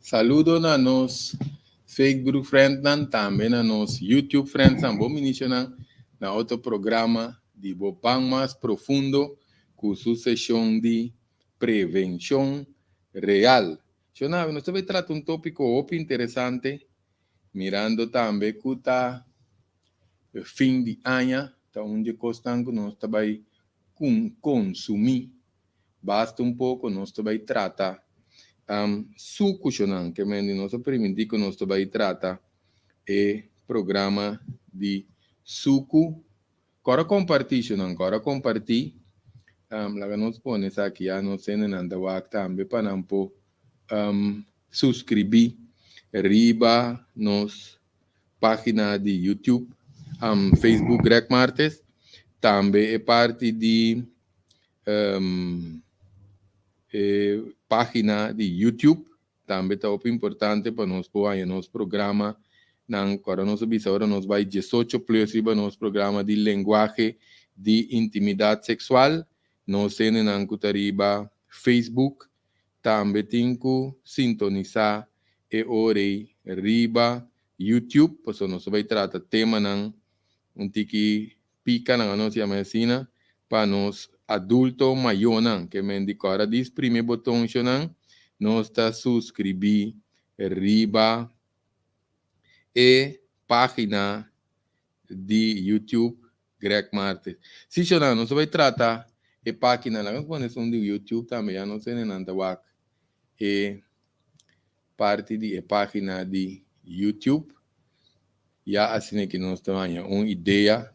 Saludo na nos Facebook friends nan também na nos YouTube friends nan bom início na outro programa de Bopang mais profundo com sucessão de prevenção real. Nós vamos tratar tópico muito interessante, mirando também que está fim de ano, tá onde costan que nós também consumir, basta pouco, nós também tratar suco que mendi nós permitir que nós também trata programa de suco. Agora compartir, lá que nós ponemos aqui, nós temos anda wak também para não subscrever riba nos página de YouTube, Facebook Greg Martes, também é parte de página de YouTube, também está muito importante para nós pôr nosso programa. Agora nós agora nós vai 18 plus riba nosso programa de linguagem de intimidade sexual. Nós temos na riba Facebook, também tem que sintonizar e ore riba YouTube, porque nós vai tratar tema nan tiki pica na nossa medicina para nós adulto maior que mendi agora diz primeiro botão nós está subscrever riba e página de YouTube Greg Martes. Se chorar, nós vai tratar a página lá quando são de YouTube também, não sei nada wak e parte de página de YouTube. Já assim que nós temos uma ideia.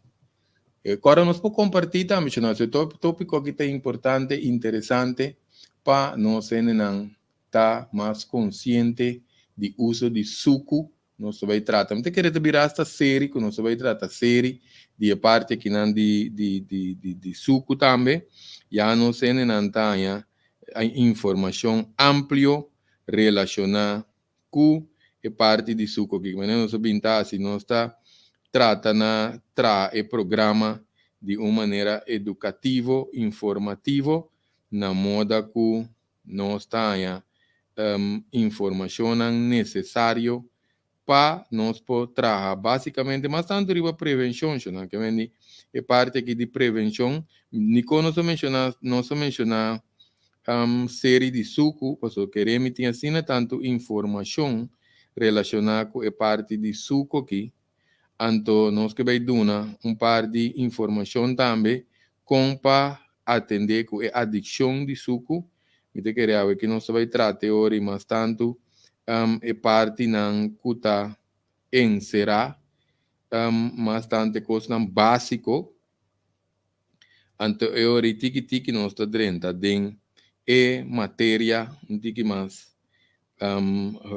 Agora nós podemos compartilhar também, esse tópico que é importante, interessante, para nós estar mais consciente do uso de suco. Nós vamos tratar. Não querer virar esta série, que nós vamos tratar série de parte que não de suco também. Já nós temos a informação ampla relacionada com a parte de suco que nós vamos se nós está tratando o programa de uma maneira educativa, informativa, na moda que nós temos informação necessária para nós poder trabalhar basicamente, mas tanto riba prevenção, que vem é parte aqui de prevenção. Nico nós mencionar série de suco, porque queremos ter assim tanto informação relacionada com a parte de suco aqui. Então, nós que vai dar par de informação também para atender com a adicção de suco. Me te queria que nós vai tratar hoje, mas tanto é parte não cuta encerrar, mas tanto coisa básico. Então, é hora tiki nós está dentro de matéria um tiki mais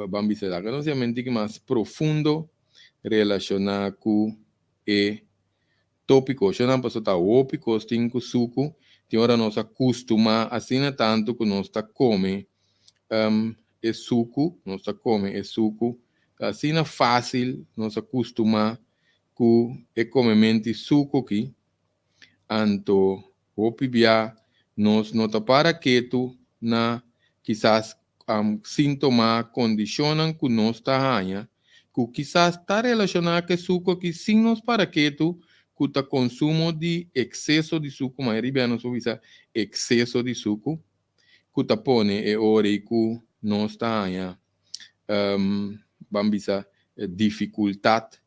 vamos dizer, nós é um tiki mais profundo relacionado com o tópico. Se não passou tá ópico, tem que suco, tem hora nós acostuma assim tanto que nós está come é suco, nós está come é suco, assim é fácil nós acostuma com o comimento suco aqui, então opibia nós nota para que tu na quizás sintoma condicionam que nós está ganha que quizás está relacionado com suco que signos para que tu que consumo de excesso de suco, mas riba não sou excesso de suco, que ta pone e ore que não está aí, vamos dizer, dificuldade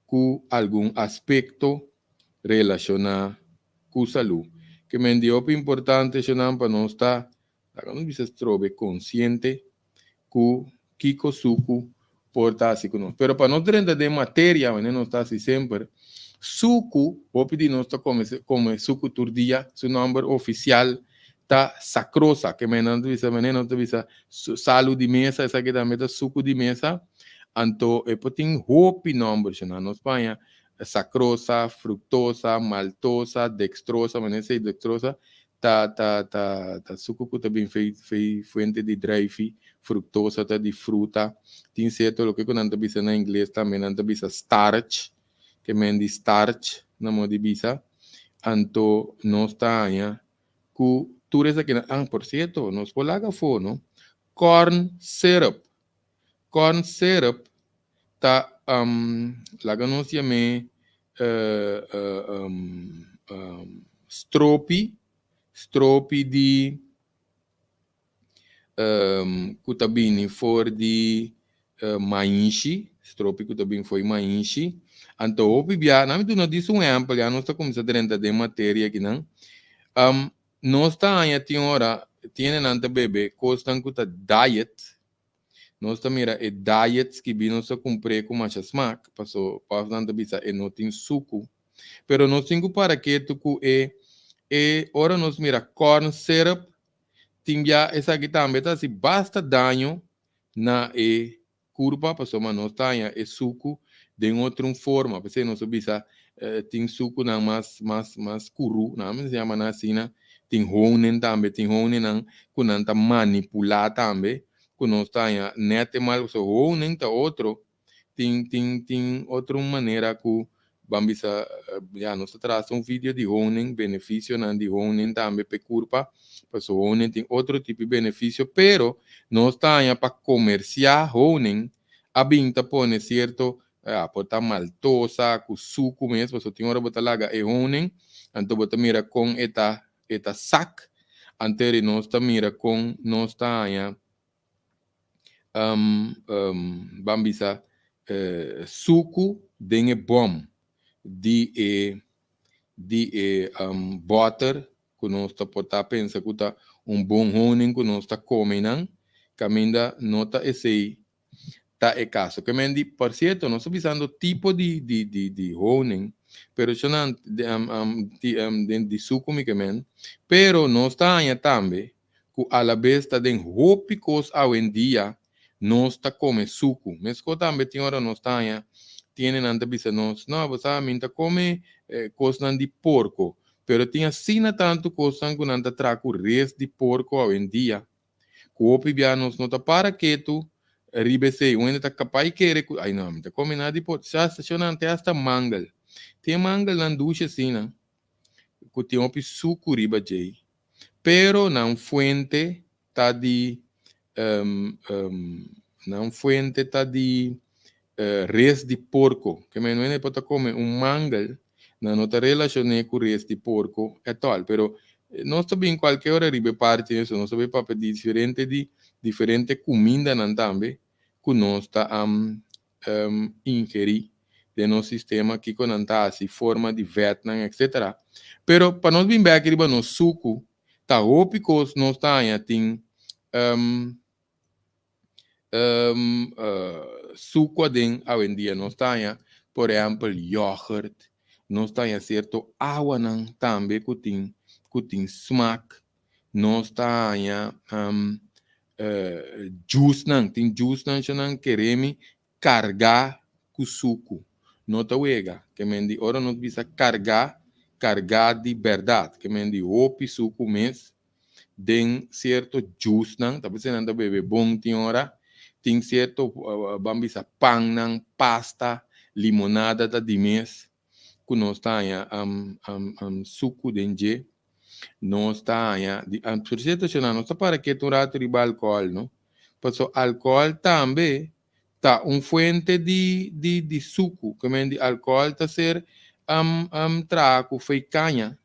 com algum aspecto relacionado com saúde. Que me dio importante para nós estar, não bisa trobe consciente que o suco porta assim conosco. Pero para não ter de matéria, não está assim sempre. Suco, vou pedir nós como suco todo dia, seu nome oficial tá sacrosa, que não bisa salo de mesa, essa aqui também tá suco de mesa. Então, tem hopi nome, na Espanha, sacrosa, fructosa, maltosa, dextrosa, mas sei dextrosa, tá suco que também feito fonte de drive, fructosa, tá de fruta, tem certo o que não tá bisa na inglês também, não tá bisa starch, que men de starch, na moda de bisa, então nós tá aí, que tu reza que por certo, nós polaga for, no? Corn syrup, corn syrup ta laga nos chame stropi di kutabini for di stropi kutabini foi mainchi. Então, opi bia, nami tu não disse amplo, já não está começando a renda de matéria aqui, não. Nós está aí, tiene nanta bebê, costan kuta diet. Nós está mira, diet que vi nós comprei com mais smack, passou, nanta bisa, não tem suco. Pero nós tenho para que tu ora nós mira, corn syrup, timbia essa aqui também, tá, se basta dano na curva, passou, mas nós está aí, suco, de outra forma, porque nós bisa, tem suco na mais curu, não se chama na sina, tem honen também, tem honen não, kunanta manipular também, que nós está aí, nete mal, so honen tá outro, tem outra maneira que bambisa, já nós traz vídeo de honen, benefício não de honen também pe curva, porque honen tem outro tipo de benefício, pero nós está aí para comerciar honen, a binta pone certo porta maltosa, com suco mesmo, só tem hora botar laga e honen, então botar mira com eta sac, anterior nós tá mira com nós tá aí, bambisa, suco dengue bom, de butter, que nós tá porta pensa que tá bom honen que nós tá comendo, caminda nota esse tá caso que mendi por cierto não estou pensando tipo de honing pero eu não de suco me quemen pero não está aí também que a la vez está den hópicos hoje em dia não está come suco mas que também tem hora não está aí tienen antes bisa não você minta come coisas de porco pero tinha sina tanto coisas que não trago res de porco hoje em dia que o pibianos não está para que tu ribe sei, onde tá capaz querer, ai não, me tá combinado de pôr, já estacionando até hasta mangal. Tem mangal na ducha assim, né? Que tem um suco riba jay. Pero na fuente tá de na fuente tá de res de porco, que me não é para comer mangal, não tá relacionado com res de porco é tal, pero não está bem qualquer hora ribe parte disso, não sabe para pedir diferente comida não também que nós está ingerir de nosso sistema aqui com assim forma de Vietnã, etc. Pero para nós bem aqui no suco tá ópicos nós está aí tem suco den hoje em dia nós está aí por exemplo yogurt nós está aí certo água não também que tem smack nós está aí juice não tem juice não queremos carregar com suco não tá uega que mendi ora não precisa carregar de verdade que mendi opi suco mesmo tem certo juice não tá pensando beber bom tem hora tem certo bambisa pão não pasta limonada tá de mês que nós tá aí suco denge nós está aí por certo não está para que tu rato riba álcool não porque álcool também tá fuente de suco que mendi álcool tá ser trago foi canha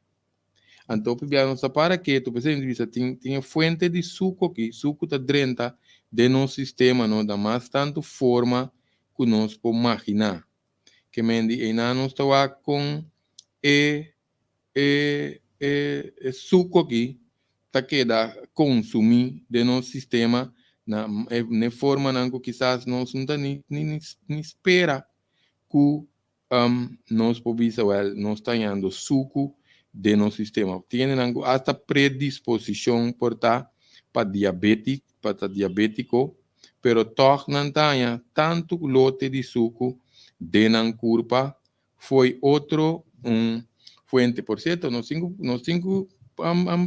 então não está para que tu pensa tem fuente de suco aqui suco tá dentro de nosso sistema não dá mais tanto forma que nós podemos imaginar que mendi e não está com suco aqui tá queda consumir de nosso sistema na forma não que quizás nós não tá nem espera que nós podemos nós está ganhando suco de nosso sistema tem hasta predisposição por para diabético pero toch não tá tanto lote de suco de nan curva foi outro fuente por certo nós cinco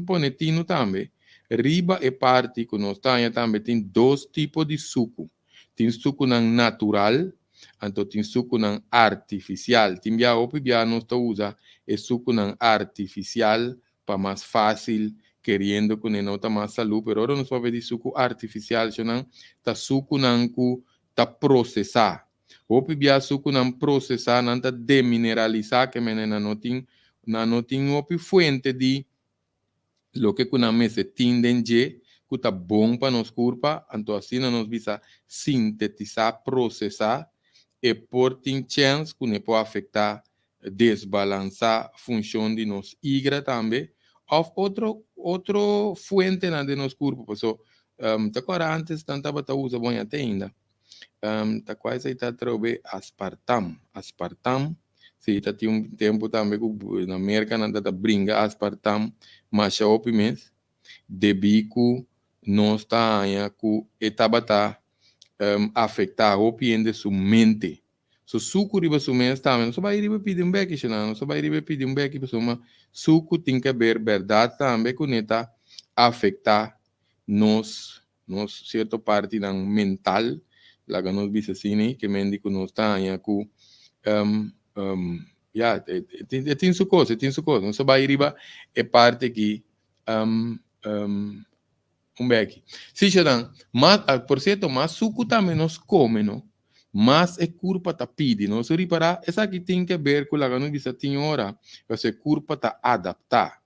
ponetino também riba e parte que nós temos também tem dois tipos de suco tem suco natural então tem suco artificial tem já nós usa suco artificial para mais fácil querendo que não tá mais saúde pero agora nós vamos ver suco artificial tá suco ta processar. Hopi bia suku nan processar, nan ta demineralizar, que mene na notin hopi fuente de lo que kuna mese tinden je, que tá bom para nos corpo, então assim nós bisa sintetizar, processar, e por tem chance que ne pode afetar, desbalançar a função de nos igra também, ou outro fuente na de nos corpo, pessoal. Tá agora antes tanta bata usa bom até ainda. Tá quase aí tá trobe aspartam. Se tá tinha tempo também que na América não tá brinca aspartam, mas já opimens de bico não está aí que etabata afetar o de sua mente. So suco riba sua mente também, não só vai riba pedir beque, não só vai riba pedir beque, pessoal, mas suco tem que ver verdade também que neta afetar nos certa parte da mental, lá que nós visa assim, que médico não está aí que tem sua coisa, não só vai riba é parte que beque. Se já mas por certo, mas suco também nos come, não? Mas é culpa tá pede, não? Se reparar, essa aqui tem que ver com a que nós visa tem hora, porque culpa tá adaptar.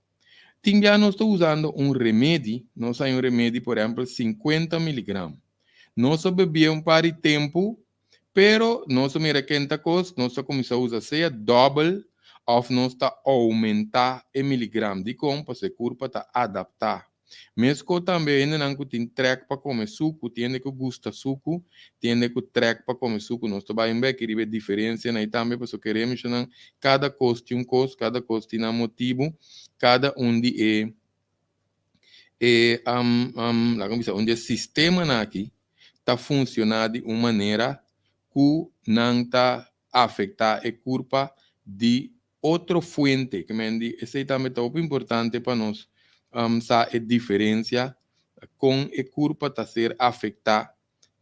Tem já nós estou usando remédio, nós tem remédio, por exemplo, 50 miligramas. Nós bebia par de tempo, pero nós mira quenta coisa, nós começar a usar seja double, ou nós tá aumentar em miligrama de como, para ser culpa tá adaptar. Mesmo também não tem track para comer suco, tem que gusta suco, tem que track para comer suco, nós também bem que ribe diferença, né? Também porque queremos não cada coisa tem cada coisa tem um motivo, cada de lá como diz, onde o sistema aqui está funcionando de uma maneira que não está afetar a culpa de outra fonte, que me diz, isso também é muito importante para nós. A diferença com a culpa está ser afetada,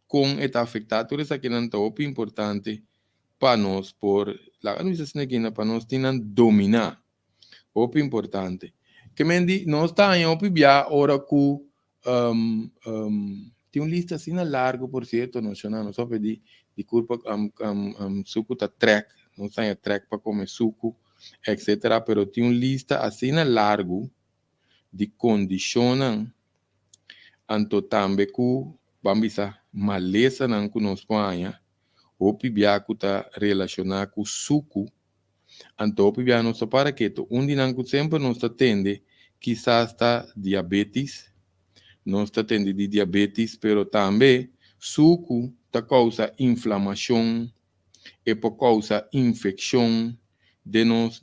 com está afetada, tudo isso aqui não é muito importante para nós, por lá não diz aqui para nós tentar dominar, muito importante. Que me diz, nós está em opibia hora que tem uma lista assim largo, por certo, não só pedir de culpa suco tá track, não tem track para comer suco, etc. Pero tem uma lista assim largo de condicionam anto também que vamos a maleza não que nos põe o pibia que está relacionado com suco anto o pibia não só para que onde não que sempre nos atende quizás está diabetes não está atende de diabetes pero também suco está causa inflamação e por causa infecção de nos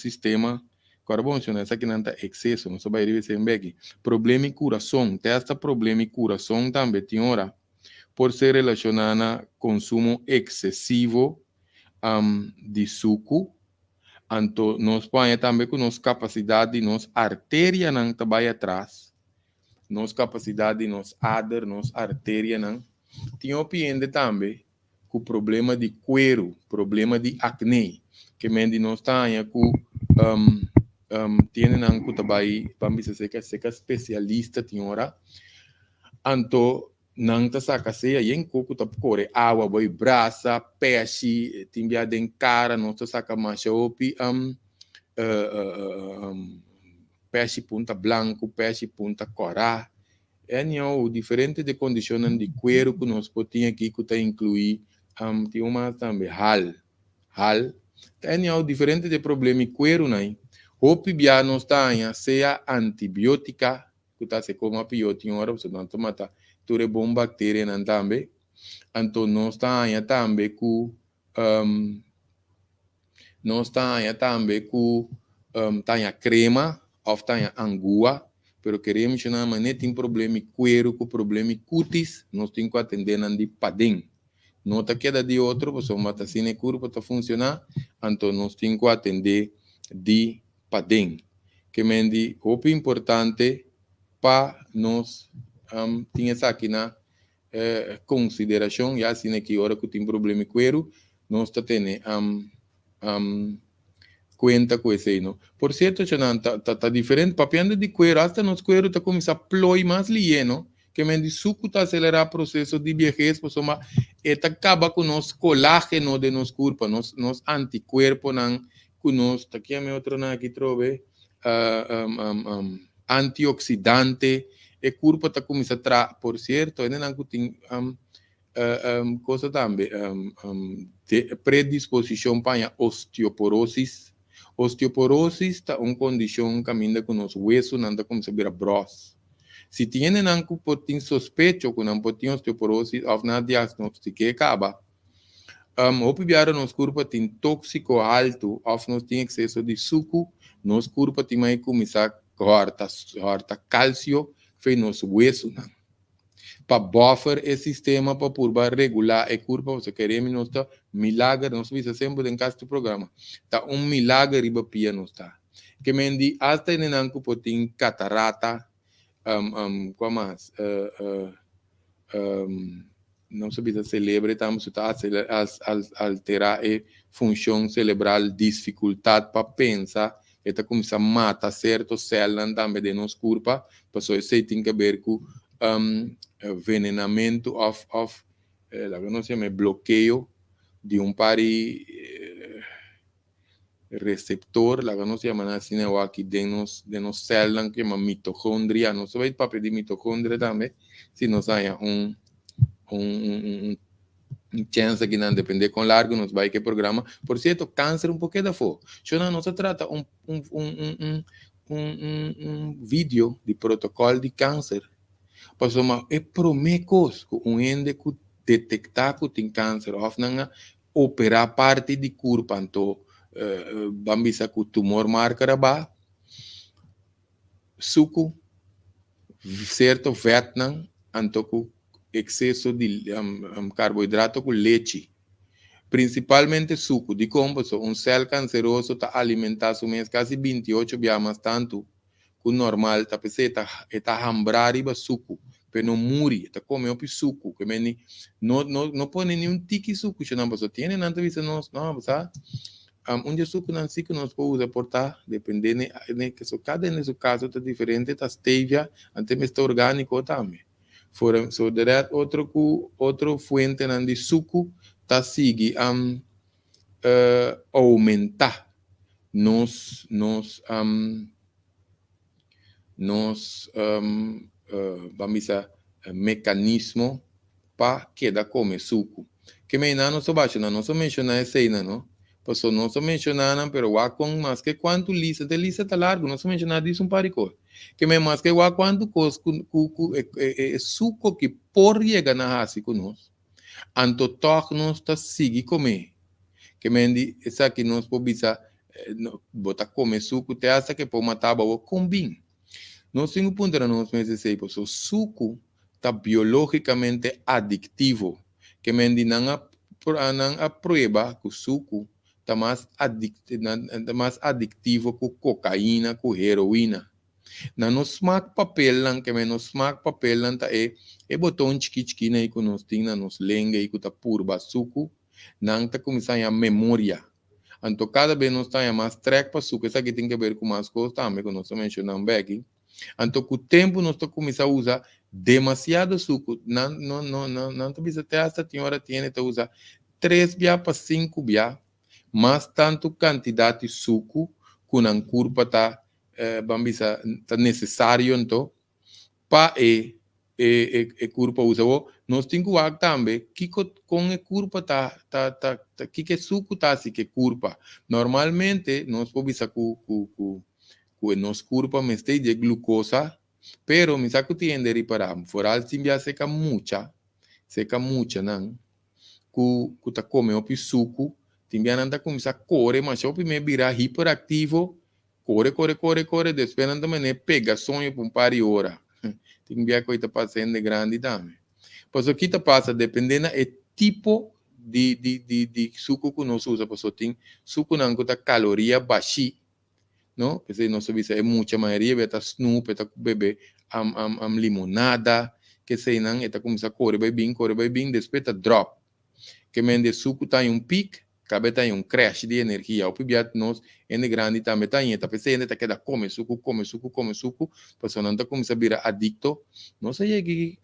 sistema. Agora, bom, essa aqui não está excesso, não só vai ser bem problema de coração, tem esta problema de coração também, tem hora, por ser relacionado a consumo excessivo de suco, então, nós põe também com nossa capacidade, nossa artéria não trabalha atrás, nossa capacidade, nossa ader, nossa artéria não, tem opinião também com problema de cuero, problema de acne, que mende nós está com tienen anco tabai pambisa seca especialista tinhora anto nang ta saca seia yen coco tap core água boi brasa peixe timbia den cara não ta saca macha opi peixe punta blanco peixe punta corá o diferente de condições de cuero que nós podemos aqui que tá incluir tem uma também hal tem o diferente de problema de cuero né Hopi bia não está em seja antibiótica, que está se como antibiótico, agora você não toma tá, tudo bom bactéria não também, então não está em também com não está em também com tá em crema, ou tá em angua, pero queremos chamar mas tem problema de cuero, com problema de cutis, nós temos que atender não de padem, não tá queda de outro, você mata assim curva para funcionar, então nós temos que atender de padem, que mendi o importante para nós tinha essa aqui na consideração, já assim que hora que tem problema com cuero, nós está tendo conta com isso aí, não? Por certo, já não tá diferente, papiando de cuero, até nos cuero tá começar a ploy mais lieno, que mendi suco tá acelerar o processo de vejez, por soma, eta acaba com nos colágeno de nos corpo, nos anticuerpo nan, com nos, tá aqui a minha outra na aqui trove, antioxidante, e corpo tá começa a por certo, ainda não tem coisa também, predisposição para osteoporose. Osteoporose é uma condição que ainda com os huesos não começa a virar bros. Se tienen algo por sospecho que não pode osteoporose, ou na diagnóstica acaba, o pibiara nos corpo tem tóxico alto, ou nós tem excesso de suco, nos corpo tem mais começar corta cálcio, fez nos huesos, para buffer o sistema para purba regular e curva você queremos nós tá milagre nós visa sempre em casa do programa tá milagre riba pia nós tá que mendi hasta nenanco potin catarata qual mais não se bisa celebre estamos tá alterar a função cerebral dificuldade para pensar eta começa a matar certo células também de nos curva passou isso tem que ver com envenenamento la que no se llama bloqueo de un pari receptor, la que no se llama así aquí de nos células que llama mitocondria, no se ve el papel de mitocondria también, si nos haya un chance que no depende con largo, nos va a que programa. Por cierto, cáncer un poquito de fuego. No se trata un vídeo de protocolo de cáncer. Pasó más promecos un ende que detectar que tem câncer ou não operar parte de corpo então bambisa que o tumor marca ba suco certo Vietnam então com excesso de carboidrato com leite principalmente suco de como célula canceroso está alimentado um mês quase 28 vezes mais tanto que o normal tá peseta está hambrar e suco pero não muri está comendo o suco que meni não põe nenhum tique suco se não passou tiene nada visa nós não sabe onde suco não se que nós podemos aportar dependendo de que cada nesse caso está diferente tá stevia até mesmo orgânico também fora so direto outro fuente não de suco tá sigue aumentar nos vamos a mecanismo para que da come suco que me não só baixa não só mencionar essa aí não posso não só mencionar pero o com mais que quanto lisa tá largo não só mencionar disso par de coisa que me mais que o quanto cos suco que por chegar na raça conosco anto toque nós tá sigue comer que me di essa que nós pobisa botar comer suco te acha que por matar o combin nós temos ponto na nós meses sei por o suco tá biologicamente adictivo que me di não a prova que o suco tá mais adictivo que cocaína que heroína na nos smack papel lang que me nos smack papel lang tá botão chiquitina aí que nós tem na nos lenga aí que tá purba suco não tá começando a memória então cada vez nós tá mais track para suco isso aqui tem que ver com mais coisas também que nós mencionamos aqui então com o tempo nós tá começando a usar demasiado suco não tá bisa até esta senhora tem que usar 3 via para 5 via mas tanto quantidade de suco que na curva tá bambisa tá necessário então para curva usa nós temos que também que com a curva que suco tá assim que curva normalmente nós podemos com nos curva me está de glucosa pero me saco tiende reparar fora assim já seca mucha não que tá comendo o suco também anda começar a correr mas o primeiro virar hiperativo corre depois anda me pega sonho por um par de horas tem que coisa passando grande também pois o que tá passa dependendo do tipo de suco que nós usa pois tem suco não que tá caloria baixa não porque nós sabemos é muita maioria beta snoop beta bebê limonada que sei não eta começa a correr bem depois tá drop que mende suco tá em um pico cabe tá crash de energia. O pibiat nós é grande também tá aí, tá pensando tá queda come suco, pessoa não tá começa a virar adicto. Não sei que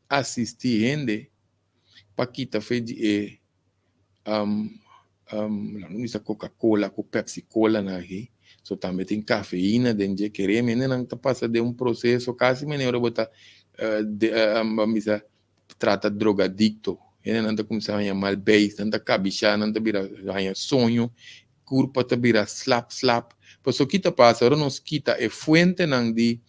assistir gente para quitar fe de não usa Coca-Cola, com Pepsi-Cola na aqui. So também tem cafeína dentro de querer, menina não tá passa de processo quase menina botar trata drogadicto. Ele não está começando a mal base, não está cabichar, não está vira sonho, curpa tá vira slap. Por isso que tá passa, agora nos quita é fuente não de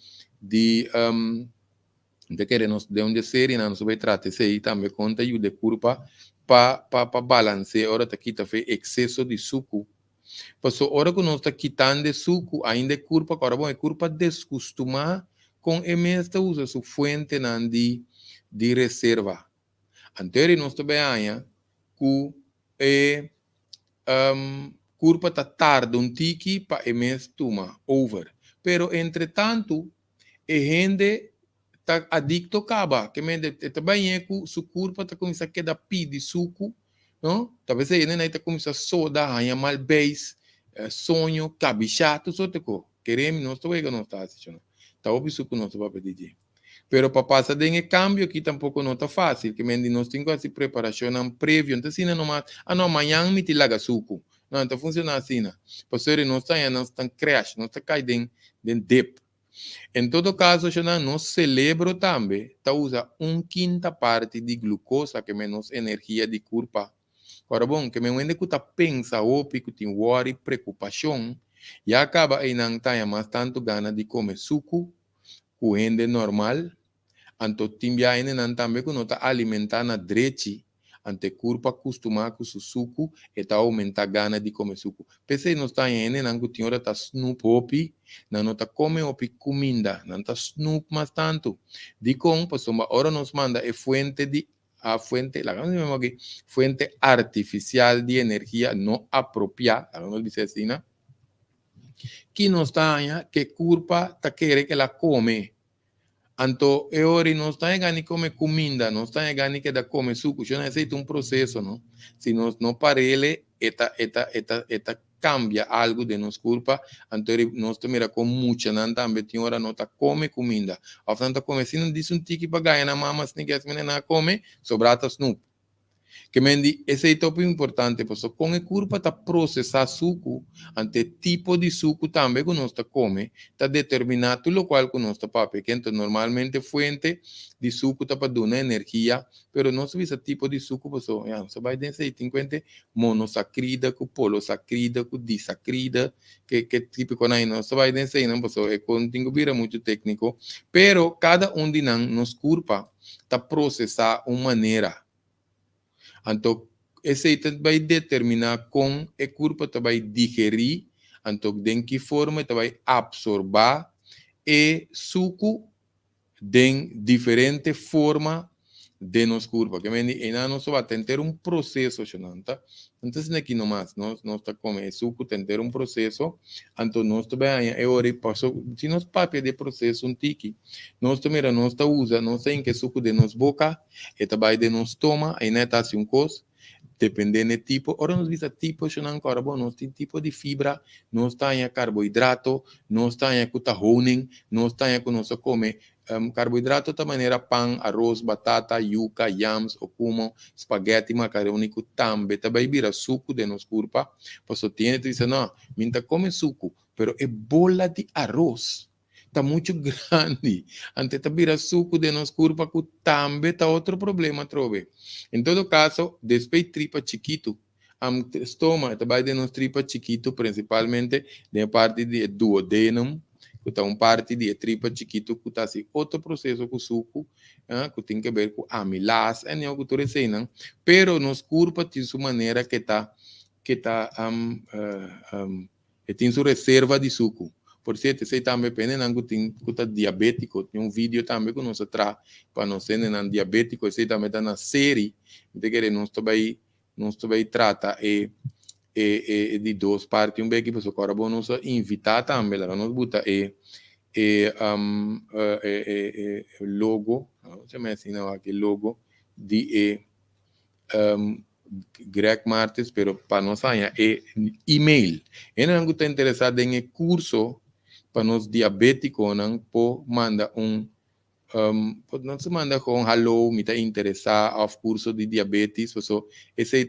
querer nos de onde ser e não vai tratar se aí também conta e de curpa para balancear, agora tá quita fe excesso de suco. Por isso, agora que nós está quitando suco, ainda é curpa, agora bom, é curpa descostumar com a mesma usa sua fuente não de reserva. Anterior nós também há que curva tá tarde tiki para emes tuma over. Pero entretanto, a gente tá adicto acaba, que me também é que su curva tá começa a quedar pi de suco, não? Talvez aí né tá começa a soda, a mal base, sonho, cabichato, só te co. Queremos nós também que não está assistindo. Tá óbvio suco não vai pedir. Pero para passar de cambio aqui tampouco não está fácil, que mendi nós temos assim preparação prévia, então assim não mais, não amanhã me te laga suco, não, então funciona assim, não. Pastor, nós está crash, nós está caindo em dip. Em todo caso, já nós celebro também, tá usa quinta parte de glucosa que menos energia de culpa. Agora bom, que me wende que tá pensa ou que tem worry, preocupação, e acaba aí não tá mais tanto gana de comer suco, cuende normal, anto timbia ene nan tambe que nota alimentar na dreche, ante curpa acostumar com o suco e tá aumentar gana de comer suco. Pese não está ene nan que tinha tá snoop opi, não nota come opi comida, não tá snoop mais tanto. De com, pues ora nos manda é fuente de a fuente, la que fuente artificial de energia não apropriada, vamos dizer assim, né? Que não está que curpa tá querer que la come. Anto e ora não está gani come comida, não está gani que da come suco, eu necessito processo, não? Se não parele, eta cambia algo de nos culpa, anto nós mira com muita, não também tem hora não tá come comida. A frente come, se não diz tiki para ganhar na mama, se ninguém menina come, sobrata snoop. Que mendi, esse é top importante, porque com a curva está processar suco, ante tipo de suco também que nós está come, está determinado o qual que nós está papel, que então normalmente fuente de suco está para dar energia, pero não se esse tipo de suco, você vai dizer, tem monossacrida, com polosacrida, com disacrida, que típico aí, não se vai dizer, não, porque é contigo vira muito técnico, pero cada de nós, nos curva, está processar uma maneira. Então, esse item vai determinar como a curva vai digerir, então, de que forma vai absorver e suco de diferente forma de nos curva. Que e não só vai ter processo, tá? Então, aqui nomás, nós está com suco, ter processo, então, nós também, é hora de passar, se nós papel de processo, tiki, nós também, nós usa, nós tem que suco de nos boca, e também de nos toma, aí não tá assim coisa, dependendo do tipo, ora nós visa tipo, se não carbono, nós tem tipo de fibra, nós tem carboidrato, nós tem com honing, nós tem com nós come carboidrato da maneira pão, arroz, batata, yuca, yams, okumo, spaghetti, macarônico, também vira suco de nos curpa, posso tiene que dizer, não, minta come suco, pero é bola de arroz. Está muito grande. Ante tá vira suco de nos curva que também tá outro problema, trove. Em todo caso, después tripa chiquito, estômago, também de nos tripa chiquito, principalmente de parte de duodenum, que está parte de tripa chiquito, que está assim, outro processo com suco, que tem que ver com amilase, é o que tu resenam, pero nos curva de sua maneira que tem sua reserva de suco. Por certo, você também pensa que tem diabético, tem vídeo também que nós traz para nós ser diabético, você também está na série, de que nós também trata de duas partes, que você agora vamos invitar também, nós bota logo, se me ensina aqui logo de Greg Martes, pero para nós é e-mail. E não está interessado em curso para nós diabéticos, não pode mandar não se manda com hello, me está interessado ao curso de diabetes, so, esse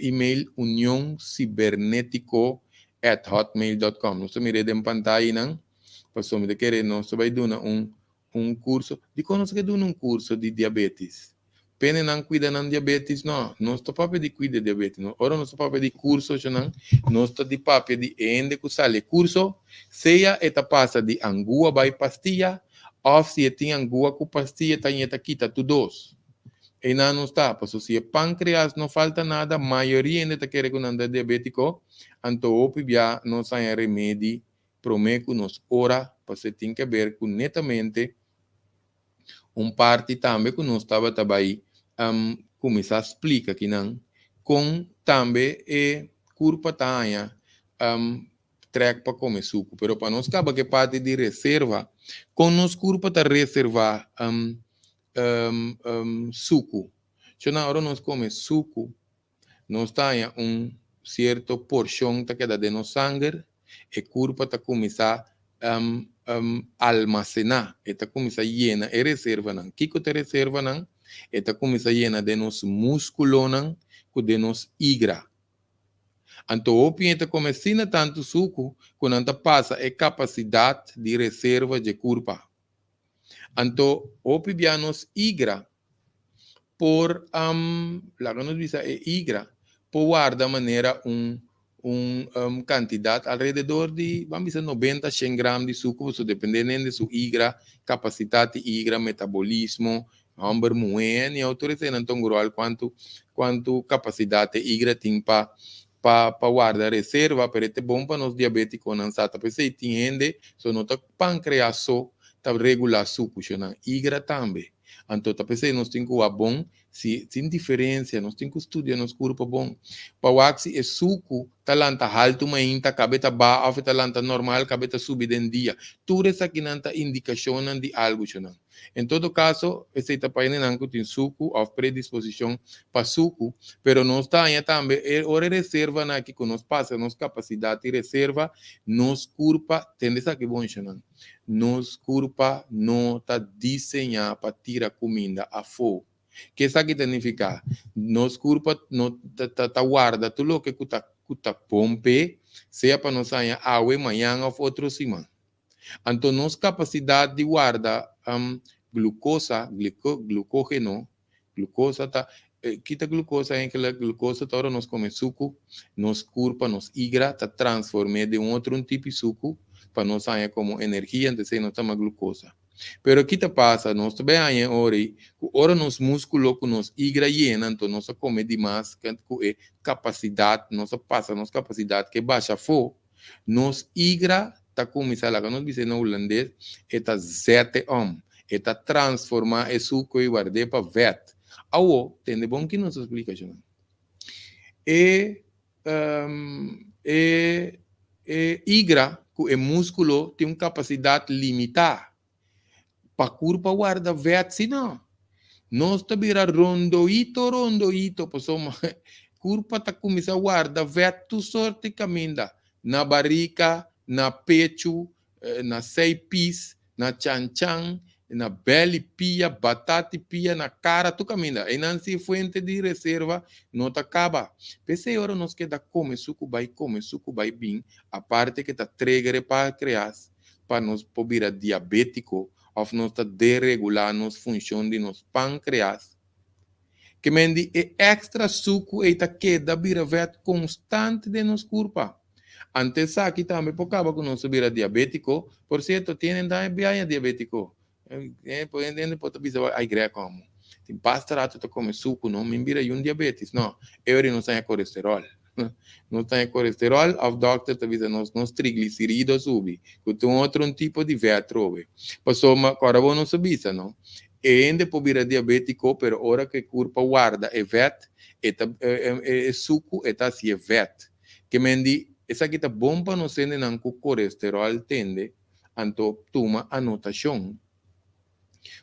e-mail unioncibernético@hotmail.com. Nós mirei em pantalla, não? Pastor, me querer, nós vai dar curso. De quando nós queremos um curso de diabetes? Pena não cuida de diabetes, não. Nós estamos para de cuidar de diabetes, não. Ora nós estamos para de curso, não. Nós estamos de papel de ende que sale curso, seja eta passa de angua by pastilha, ou se tem angua com pastilha, tem eta quita tu dos. E não está, porque se é pâncreas não falta nada, a maioria ainda está querendo andar diabético, então o já não sai remédio, prometo nos ora, você tem que ver com netamente parte também que nós estava também começar a explicar que não, com também curva tanha track para comer suco, pero para nós acaba que parte de reserva, com nós curva para reservar suco. Se na hora nós come suco, nós tenha certo porção que queda de nosso sangue, e curva para começar almacenar, eta começa llena e reserva não. Kiko te reserva não, eta começa llena de nos músculo não, com de nos igra. Então o pinta começa tanto suco, quando anta passa é capacidade de reserva de curva. Então o pibia nos igra por lá que nos diz é igra por guarda maneira quantidade alrededor de, vamos dizer, 90, 100 gramas de suco, dependendo de sua igra, capacidade de igra, metabolismo, hambre moen, e autorizando então quanto capacidade de igra tem para guardar reserva, para ter bom para os diabéticos, não sabe, porque se entende, só não está pancreas só, está regular suco, não, igra também. Então, tá pensando, nós temos que bom, se tem diferença, nós temos que estudar nos corpo bom. Para o axi é suco, talanta alto, mas ainda cabeta baixo, talanta normal, cabeta subida em dia. Tudo isso aqui não está indicação de algo, não. Em todo caso, esse etapa aí não tem suco, ou predisposição para suco, pero nós está aí também, hora reserva na que nós passa, nossa capacidade de reserva, nos corpo, tem essa que bom, não. Nos corpo não está desenhado para tirar comida a fogo. Que isso aqui significa? Nos corpo não está guarda tudo o que está pompe, seja para nós sair água amanhã ou outro semana. Então, nossa capacidade de guardar glucosa, glucógeno, glucosa tá quita glucosa em aquela glucosa toda nós come suco, nos corpo, nos igra, está transformado de outro tipo de suco para nós sair como energia, então não toma glucosa. Pero aqui te passa, nós também aí ora nos músculos com nos igra llena, então nós come demais, com capacidade, nós passa nossa capacidade que baixa fo, nos igra tá começando lá, nós dizemos no holandês, eta zete eta transformar esse suco e guardar para vet. Awo, tem de bom que nos explica, João. Igra, que é músculo, tem uma capacidade limitada. Para curva guarda vet, se não. Nós está virar rondoito, pessoal. Curva está começando a guardar vet, tu sorte caminha. Na barriga, na pecho, na seipis, na chanchan, na belly pia, batata pia, na cara, tu caminha. E não se fuente de reserva, não te acaba. Pensei, agora nós queda come suco vai bem, a parte que está trigger para criar, para nós poder diabético, ou nós está deregular nos função de nos pâncreas. Que mendi é extra suco e tá queda vira vet constante de nos corpo. Antes aqui também pocava com nós vira diabético, por certo, tienen também diabético. Por entender, pode pensar, ai greco como. Tem pastorato to come suco, não me vira diabetes, não. Eu não tenho colesterol. Não tem colesterol, o doctor te avisa nos triglicéridos subi, que tem outro tipo de vetrove. Passou uma agora não sabia, não? E ainda pode virar diabético, pero ora que corpo guarda é vet, é suco, é assim é vet. Que mendi, essa aqui tá bom para não ser nem com colesterol tende, então toma anotação.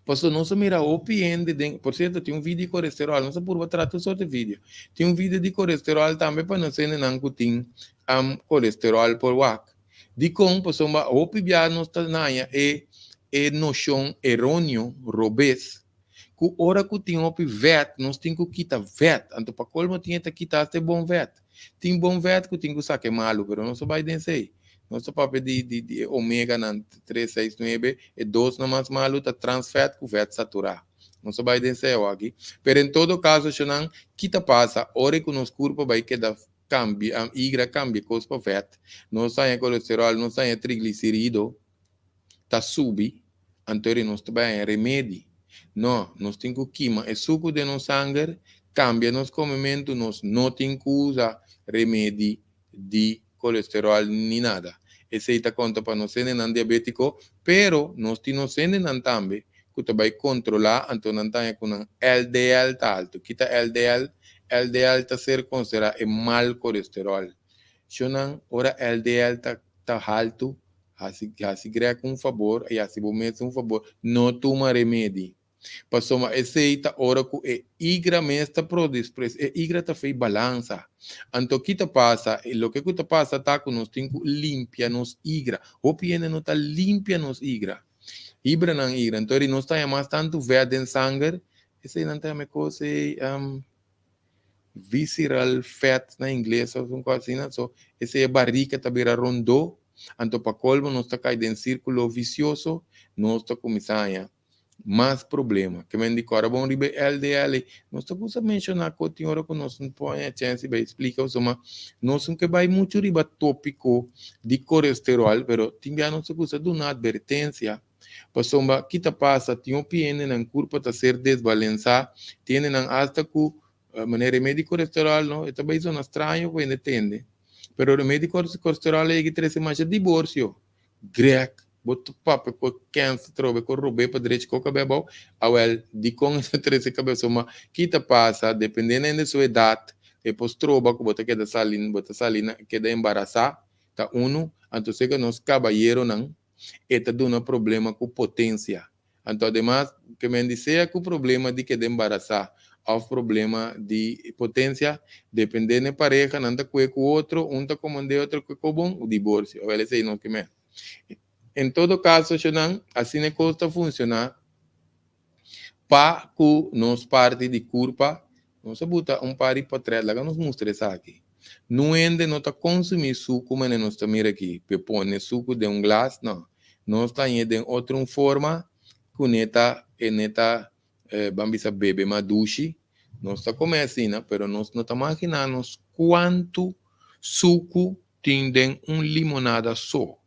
Pastor, não se mira OPN, por certo, tem vídeo de colesterol, não se por tratar só de vídeo. Tem vídeo de colesterol também para não ser nem que tem colesterol por WAC. De como, pastor, OP já não está na noção errôneo, robês, que hora que tem OP VET, nós temos que quitar VET, então para colmo tinha que quitar este bom VET. Tem bom VET que tem que sacar malo, mas não se vai dizer. Nosso papel de ômega 369 e 2 não mais malo tá transfet com vet saturar. Não se vai dizer aqui. Mas em todo caso, se não, que tá passa, hora que nos corpo vai quedar cambia, a igra cambia coisa para vet. Não sai colesterol, não sai triglicerídeo, tá subi, então nós também remédio. Não, nós temos que queimar o suco de nosso sangue, cambia nos comimentos, nós não temos que usar remédio de colesterol ni nada. Esse está conta para não ser nem diabético, pero nós temos nem também que vai controlar, então não tem com LDL tá alto. Kita LDL tá ser considerado mal colesterol. Se não, ora LDL tá alto, assim cria um favor, e assim vou favor, não toma remédio. Passou uma receita, ora que é igra mestra produz, é igra tá fez balança. Então, que tá passa, o que tá passa tá com nós tem que limpia nos igra. O piene não tá limpia nos igra. Ibra não igra. Então, ele não está mais tanto verde em sangue. Esse não tem uma coisa visceral fat na inglês, ou coisa assim, so, esse é barriga tá beira rondou. Então, para colmo, nós está caindo em círculo vicioso, nós está começando mais problema. Que me indica agora, bom, ribe LDL, nós estamos a mencionar que tem hora que nós não põe a chance de explicar, mas nós não que vai muito riba tópico de colesterol, pero também nós estamos a dar uma advertência. Passou que está passa, tem opinião na curva está ser desbalançada, tem hasta que maneira remédio colesterol, não, é também zona estranho, que entende. Pero o remédio colesterol é que traz mais divórcio, grec, boto papo com câncer, trobe com roubei para direito com o cabelo, awel de com essa três cabeça uma que te passa, dependendo da sua idade, depois troba que bota que da salina que da embaraçar, tá então sei que nós cabalheiro não, e tá dando problema com potência. Então ademais que me dizer que o problema de que de embaraçar ao problema de potência, dependendo da pareja, não tá com o outro, tá comandando outro com o bom, o divórcio, ou ele sei não que me. Em todo caso, assim é que está funcionar para que nós parte de curva, nós bota par para trás, lá que nós mostra isso aqui. Não ainda não está consumir suco, como nós estamos aqui, põe suco de glass, não. Nós estamos de outra forma, que neta, vamos beber madushi, nós está comendo assim, né? Pero nós não estamos imaginando quanto suco tem limonada só.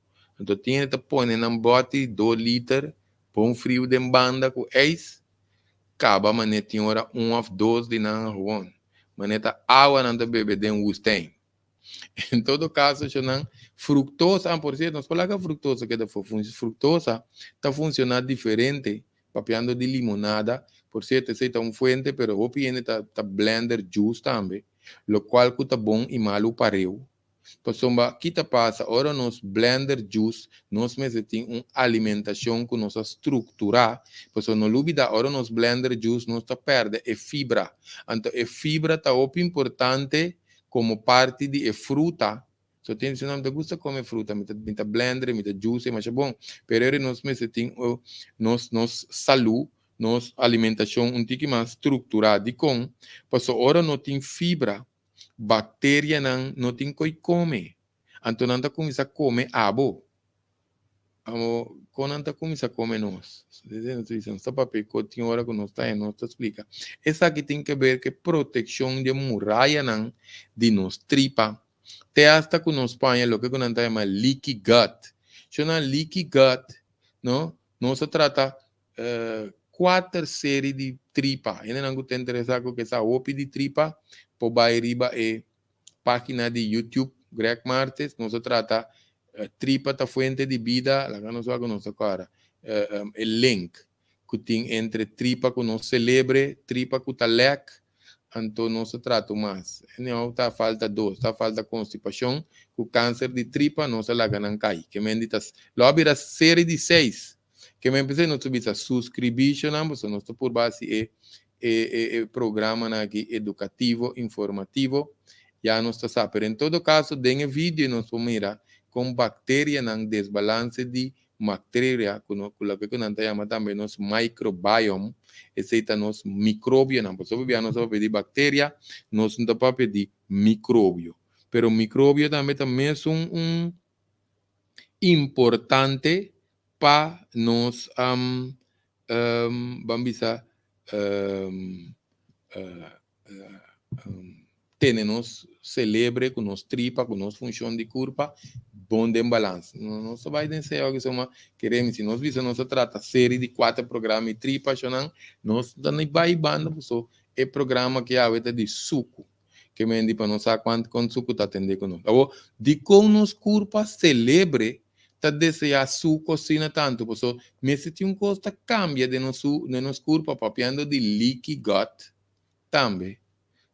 Então, tinha que pôr num bote 2 litros, põe frio de banda com ex, acaba, mas tinha hora 1 ou 2 de não ruim. Mas água não bebe de tem. Em todo caso, se não, fructosa, por cierto, nós falamos que fructosa, que fructosa está funcionando diferente, papiando de limonada, por certo, esse é fuente, mas o piene está blender juice também, o qual está bom e malo para eu. Então, que te passa, agora nós blender juice, nós temos uma alimentação que nós estruturar, porque não olvida, agora nós blender juice, nós perde a fibra. Então, a fibra está muito importante como parte de fruta. So, tem se não te gusta comer fruta, me blender, me juice, mas é bom. Pero nós temos nos saúde, nos alimentação um pouco mais estruturada, com, porque agora não tem fibra. Bactéria não tem que comer. Então, não está começando a comer abo. Quando não está começando a comer nós. Não está para pegar, tem hora que nós está, nós explica. Essa aqui tem que ver que proteção de muralha não, de nos tripa. Até hasta que nos põe o que nós chamamos leaky gut. Se não leaky gut, não se trata 4 séries de tripa. Ainda não está interessado com essa OP de tripa. Por bairiba é página de YouTube, Greg Martes, nós trata tripa da fuente de vida, lá que nós vamos agora, o link que tem entre tripa que nós celebre, tripa que está lec, então nós trata mais. Não está falta dor, está falta constipação, o câncer de tripa nós lá não cai. Que menditas, logo a série de 6, Que me empecé no subir a subscription, ambos, no estou por base programa aqui educativo, informativo, já não está sabendo. Em todo caso, tem vídeo nós vamos mirar com bactéria não desbalance de bactéria, que nós chamamos também nosso microbiome, esse é nosso micróbio, não posso pedir bactéria, nós não podemos pedir micróbio. Pero micróbio também é importante para nós, vamos dizer, temos celebre com nos tripa, com nos função de corpo, bom de balanço. Não só vai dizer algo que queremos, se nós vimos, nós trata série de 4 programas de tripa, nós não vai banda, é programa que é de suco, que me diz para nós quanto com suco está atendendo conosco. De com nos corpo celebre, está desejar suco cocina tanto, porque se tem coisa cambia de nosso corpo, papiando de leaky gut, também.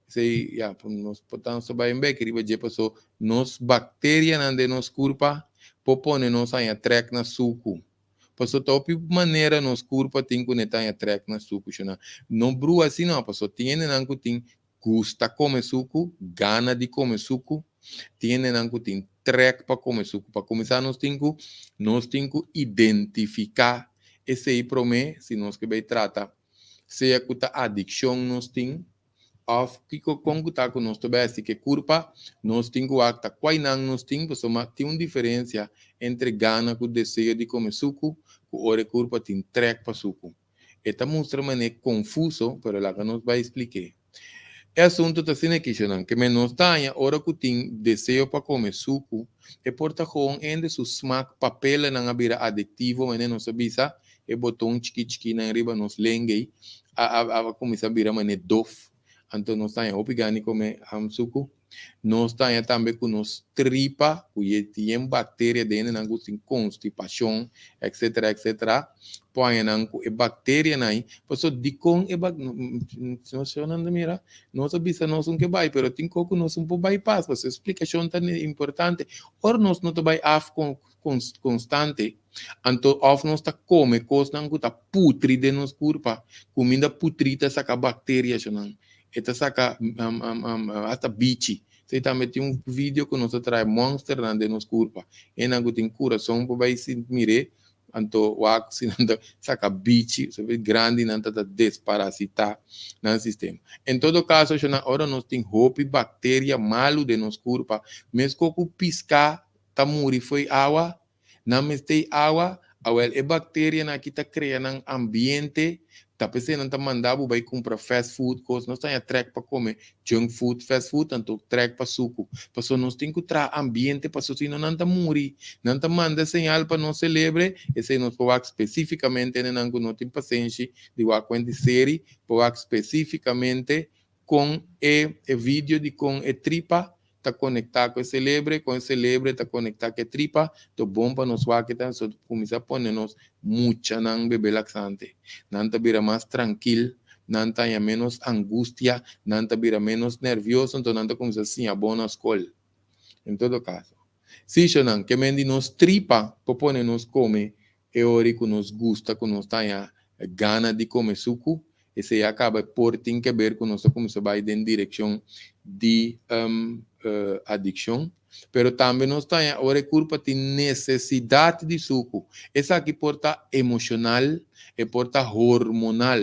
Sei, ya, nós podemos saber bem que riba je passou, nos bactérias na de nos corpo, popone nos aí atrek na suco. Passou top maneira nos corpo tem que netar atrek na suco, chana. Não bru assim não, passou tem nanco tem gusta comer suco, gana de comer suco, tem nanco tem trek para comer suco. Para começar nós tem que identificar esse aí promê, se nós que bem trata, se é que a adicção nós tem of que conta com nós também que culpa nós tem que acta qual não nós tem porque tem uma diferença entre gana com desejo de comer suco com hora culpa tem trek para suco esta mostra é confuso pero lá que nós vai explicar é assunto tá sendo questionando que menos tanha hora que tem desejo para comer suco é porta com ainda su smack papel na abira aditivo mas não sabe é botão chiqui na riba nos lengue a começar a virar mané dof. Então, nós estamos obrigando a comer suco. Nós estamos também com nos tripa, que tem bactéria dentro, não tem constipação, etc. Põe não é bactéria aí. Porque de com é bactéria, não mira, nós sabemos nós não que vai, pero tem coco nós um pouco bypass. Você explicação tão importante. Or nós não vai af constante. Então, of nós está come coisa não está putri de nos corpo, comida putrida saca bactéria, não. Esta saca hasta bichi. Você também tem um vídeo que nós traz monster na de nos corpo. E não tem coração para vai se mirar. Então, o axi saca bichi, se vê grande não está desparasitar no sistema. Em todo caso, na hora nós tem roupa bactéria malo de nos corpo. Mesmo que piscar, tá muri foi água, não me tem água, é bactéria na que está criando ambiente. Tá pensando não tá mandando vai comprar fast food, coisa nós tem a track para comer junk food, fast food, tanto track para suco. Passou nós tem que trazer ambiente para se não tá morrer, não tá manda señal para não celebre, esse nós pode especificamente não tem paciente de uma série, pode especificamente com o vídeo de com a tripa está conectado com o celebre está conectado com a tripa, então bom para nós que tá só começar a pôr nos mucha não bebê laxante, não tá vira mais tranquilo, não tá menos angústia, não tá vira menos nervioso, então não tá começar assim a boa escola. Em todo caso, se não que mendi nos tripa, propõe nos come, é hora que nos gusta, que nos tenha gana de comer suco, esse acaba por ter que ver com nós como se vai em direção de adicção, pero também nós temos a culpa de necessidade de suco. Essa aqui porta emocional e porta hormonal.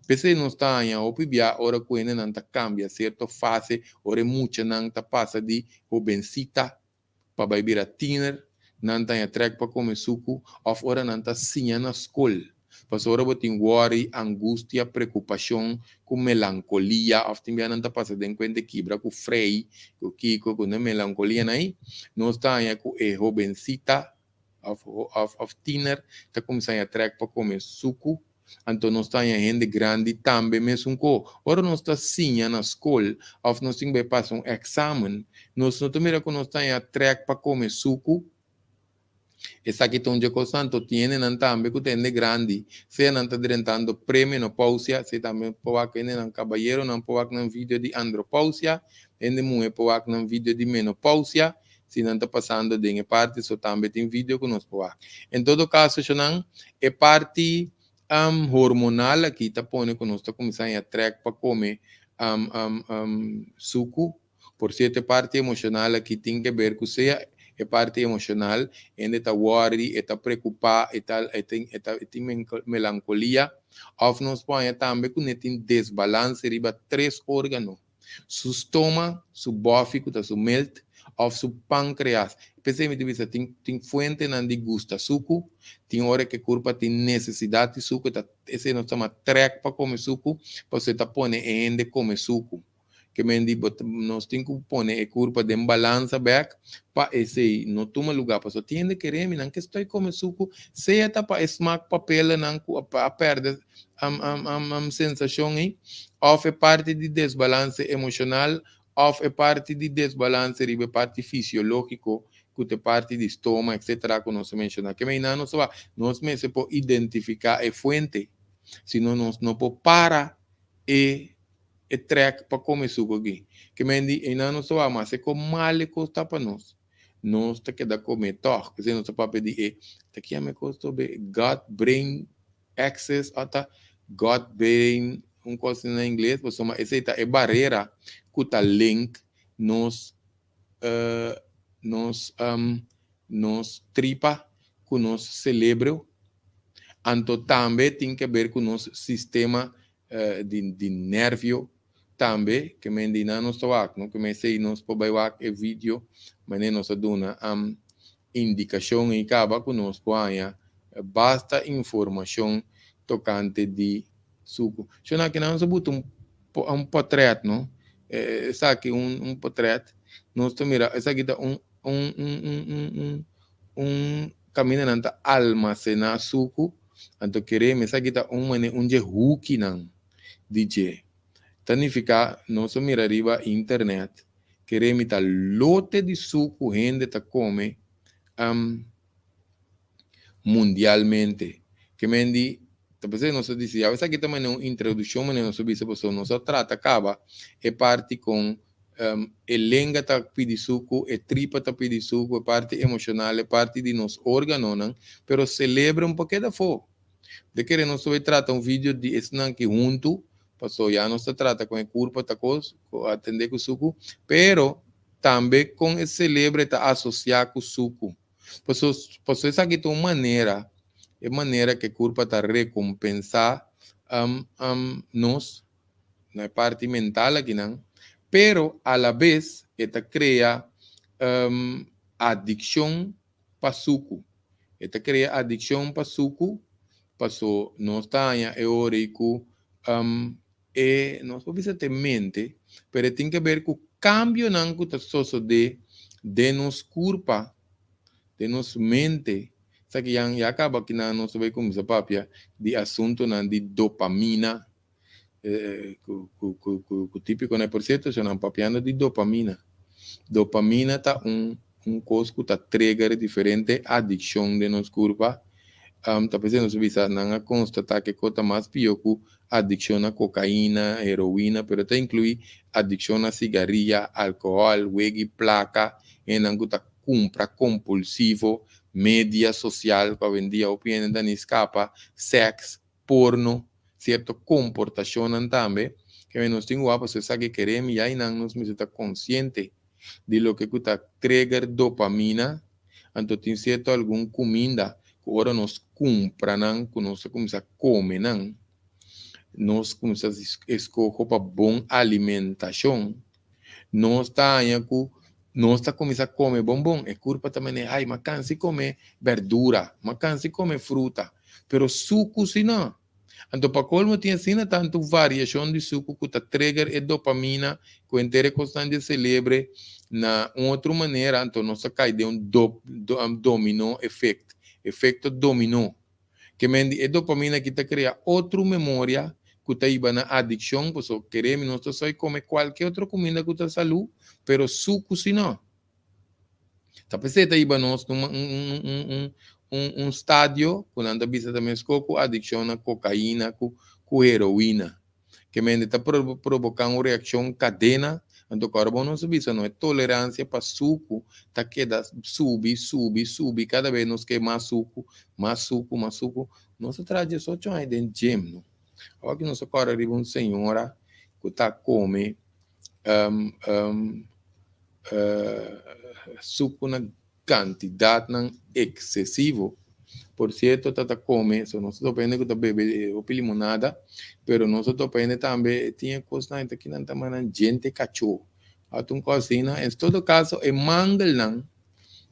Pese nós temos a opibia, ora que não cambia certa fase, ora muita não passa de jovencita para vai virar teener, não tem a track para comer suco, ou ora não sim na escola. Passou a botar worry, angústia, preocupação, com melancolia, ou também não está passando em conta quebra com freio, com kiko, com melancolia aí, nós estamos com a jovencita, of teener, está começando a track para comer suco, então nós estamos gente grande também mesmo com, ora nós está sim na escola, ou nós temos que passar um exame, nós não temos que nós estamos a track para comer suco. Essa aqui onde o santo tiene não também que tem grande, se não está dentando pré-menopausia, se também pode que não caballero não pode que vídeo de andropausia, ainda mulher pode que vídeo de menopausia, se não está passando de parte, só também tem vídeo que nós podemos. Em todo caso, não é parte hormonal aqui, está pondo que nós está começando a track para comer suco, por certa parte emocional aqui tem que ver com seja a parte emocional, ainda está worry, está preocupado, está melancolia, ou nós põe também com tem desbalance riba 3 órgãos, seu estômago, seu bófico, seu melt, ou seu pâncreas. Especialmente tem fonte não de gusto suco, tem hora que o corpo tem necessidade de suco, esse nós chama track para comer suco, você está pondo ainda comer suco. Que nós temos que pôr a curva de balança back para esse não toma lugar para só tem de querer não que estou comendo suco se está para esmagar papel não para perder sensação aí ou é parte de desbalance emocional ou é parte de desbalance ribe parte fisiológico que é parte de estômago etc que nós mencionamos que não só nós mesmo pode identificar a fonte senão nós não pode parar e track para comer suco aqui. Que me diz, e não só mas é como mal custa para nós. Nós te queda comer toch, que se nós para pedir, te que me custa be gut brain access até gut brain coisa em inglês, mas uma essa é barreira que tá link nos tripa com nos cérebro, anto também tem que ver com nosso sistema de nervio também, que me diz não estou aqui, que me sei não estou bem aqui o vídeo, mas não se dona indicação e acaba que nós ponha basta informação tocante de suco. Se não que não se bota portrait, não? Essa aqui portrait, nós mira, essa aqui tá caminhando almacenar suco, então queremos essa aqui tá de hook não, DJ. Significa, nós mira arriba internet, queremos tá lote de suco, gente tá come mundialmente. Que me di, talvez nós dizia, a veces aqui também uma introdução, mas nós subisse pessoa, nós trata acaba é parte com lenga tá pedi suco, tripa tá pedi suco, é parte emocional, é parte de nos órgãos, não? Pero celebra pouquinho da fo. De que nós vai tratar vídeo de esnan que junto, passou já não se trata com a curva tá coisa, atender com suco, pero também com esse celebra tá associar com suco. Passou essa aqui tem uma maneira que a curva tá recompensar nós na parte mental aqui não, pero a la vez esta cria adicção para suco. Esta cria adicção para suco, passou nós tá é hora que nós podemos ter mente, pero tem que ver com o cambio não que está de nos curva, de nos mente. Isso que já acaba que não se vê como essa papia de assunto não de dopamina, o típico, né? Por certo, se não papiando de dopamina. Dopamina tá coisa que tá trigger diferente adicção de nos curva. Talvez nós visa não constatar que coisa mais pior que adicção a cocaína, heroína, pero te inclui adicção a cigarrilha, álcool, wegi, placa, e não que tá compra compulsivo, mídia social, para vender opinião da escapa, sexo, porno, certo comportação também, que nós temos a pessoa que queremos e aí nós nos está consciente de lo que está trigger dopamina, então tem certo algum comida que agora nós compramos, que nós começamos a comer, nós começamos a escolher para boa alimentação, nós está começando a comer bombom, é culpa também é, mas cansa de comer verdura, mas cansa de comer fruta, pero suco se não. Então, para colmo, tem assim tanto variação de suco que está trigger e dopamina, que o inteiro constante celebre na outra maneira, então nós cai de dominó efeito dominó, que é dopamina que está cria outra memória que está indo na adicção, pues queremos nós só comer qualquer outra comida que está saúde, pero suco se não. Talvez está indo nós estádio, quando anda bisa também com adicção a cocaína, com heroína, que está provocando uma reação cadena, Então, carbono subir, não é tolerância para suco, tá queda, sube, cada vez nos quer mais suco, mais suco, mais suco. Nós traz 18 anos dentro de gym, não? Olha que nós agora arriba uma senhora que está come suco na quantidade não excessivo. Por cierto, está come, so nós depende que bebe o limonada, pero nós depende também tinha coisa que não tá mandando gente cachorro. A tu cocina, em todo caso, é mangal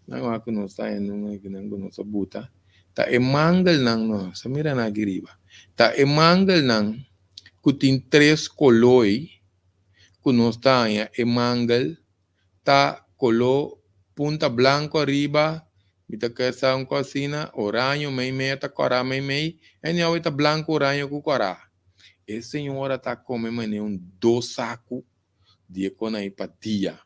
não é que nós está em um que não nós buta, tá é mangal não, sa mira na giriba, tá é mangal não, que tem 3 colores, que nós está é mangal, tá color punta blanco arriba. Mita kesa ang cocina, oranho, meio, tá corá, meio, e não é blanco, oranho, com corá. E senhora tá comendo um 2 sacos de economia para dia.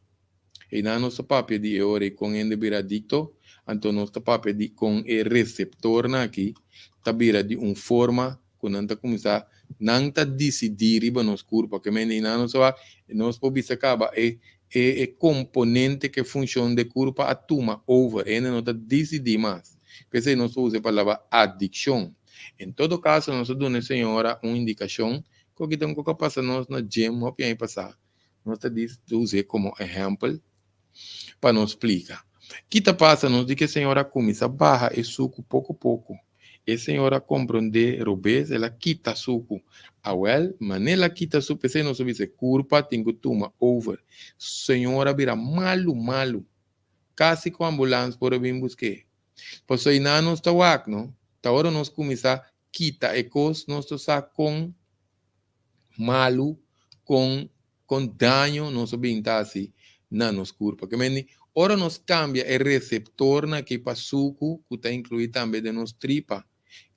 E na nossa papel de hora com ende biradito, então nossa papel de com o receptor na aqui, tá vira de forma, quando tá começar, não tá decidir riba nos corpo, que men na nossa, nós podemos acabar componente que funciona de corpo a tuma over, e não tá decidir mais. Porque nós usamos a palavra adicção. Em todo caso, nós damos senhora uma indicação, que tem que passar nós na gym, ou bem passar. Nós tá usando como exemplo, para nos explicar. O que está passando? Nós diz que a senhora começa a barra e suco pouco a pouco. E a senhora compreende, robês, ela quita suco. Awel, mas ela quita suco, se não soube se curva, tem que tomar over. Senhora vira malo. Quase com a ambulância por vir buscar. Por isso, aí não está wak, não? Tá hora nós começar a quitar e coisas, nós está com malo, com dano, nós soube assim. Nanos curva, que mendi, ora nos cambia o receptor na que para suco, que está incluído também de nos tripa.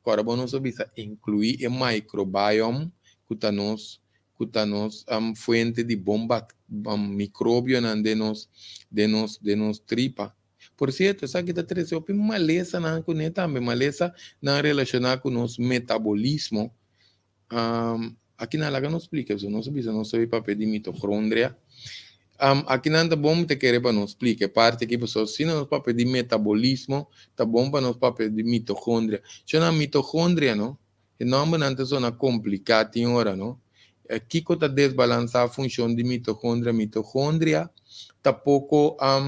Agora, nós vamos incluir o microbiome, que está nos fuente de bomba, micróbio de nos tripa. Por certo, essa aqui está trazendo maleza na que também, maleza na relacionada com nosso metabolismo. Aqui na laga nos explica, nós sabemos papel de mitocôndria. Aqui não está bom te querer para nos explicar parte aqui pessoal se não papel de metabolismo está bom para nos papel de mitocôndria se na mitocôndria não é nome não é zona complicada tem hora não aqui que está desbalançar a função de mitocôndria está pouco lá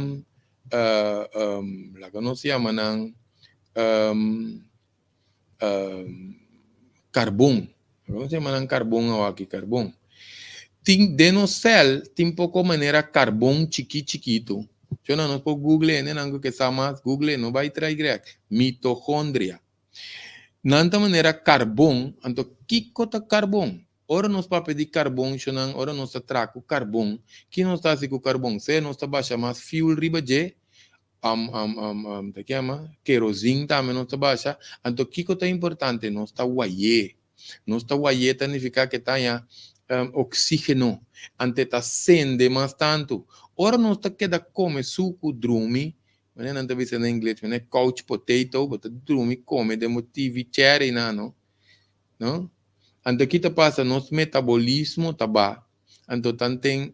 que nós chama não carbono nós chama não carbono aqui carbono de no céu tem pouco maneira carbono chiquito. Eu não posso Google, não que sabe mais Google, não vai trazer mitocôndria. Nanta maneira carbono, então que cota carbono? Ora nós para pedir carbono, ora nós trago carbono, que nós está assim com carbono, se nós está baixa mais fuel riba de tá que ama querosene também nós está baixa, então que cota importante nós está uaie, significa que está oxígeno, ante está sende mais tanto. Ora não está queda come suco drumi, mas não está vendo em inglês, mas couch potato, mas drumi come de motivo cherry não? Ante aqui está passa nosso metabolismo tá ba, então tem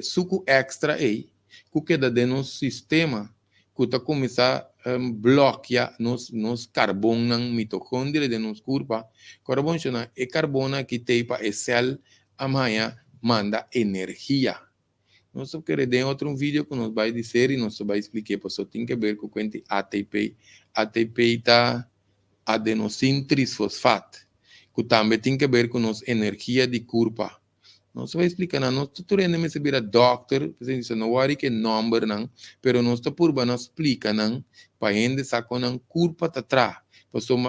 suco extra aí, que queda de nosso sistema, que está começar bloquear nos carbono na mitocôndria de nos corpo. Carbono é carbono que tem para a célula amanhã manda energia. Nós queremos outro vídeo que nos vai dizer e nós vai explicar, porque tem que ver com o ATP. ATP está adenosine trisfosfato, que também tem que ver com nossa energia de corpo. Nós vai explicar, nós estamos a vir doctor, não vai que número não, pero nós está por bem explica não, para gente sacar não curva tá atrás.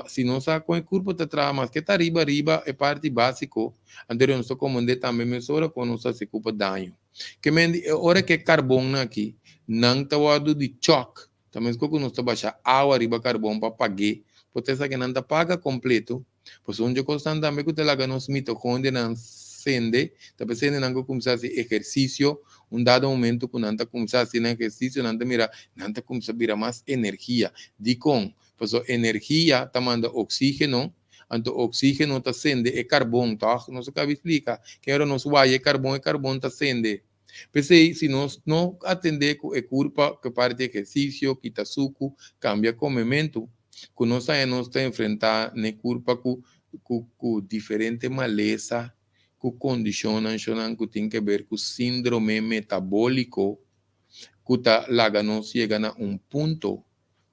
Se não saca a curva tá atrás, mas que está riba é parte básico. Anterior nós comandei também mesura quando nós se culpa dano. Que mendi hora que carbono aqui, não tá wado de choque. Também quando nós está baixa água riba carbono para pagar, porque essa que não tá paga completo. Pois onde constante também que te laga nos mitocôndria não sende, também sende não começar a fazer exercício, dado momento que não começar a fazer exercício, não começar a virar mais energia. De com, pois a energia está mandando oxígeno, Então, oxígeno está sendo é carbono, tá? Não se cabe explicar. Que era nosso ar é carbono está sendo. Pensei, se nós não atender com a culpa que parte de exercício, que está suco, cambia comimento, que nós estamos enfrentar na culpa com diferente maleza, que condicionam, que tem que ver com síndrome metabólico, que tá laga nós chega a ponto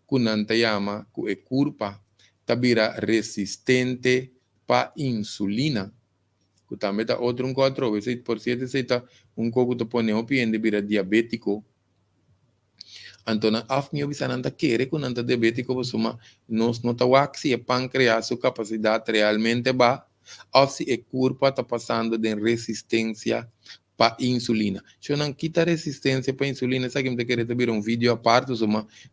que não te chama que a culpa está vira resistente para insulina. Que também está outro 4 vezes por 7 se está coco te pone o piende vira diabético. Então, af meu bisa não quer que não diabético, você nós não tá se o pâncreas sua capacidade realmente ba, ou se a curva está passando de resistência para insulina. Se eu não quita resistência para insulina, sabe que me querer ver vídeo a parte,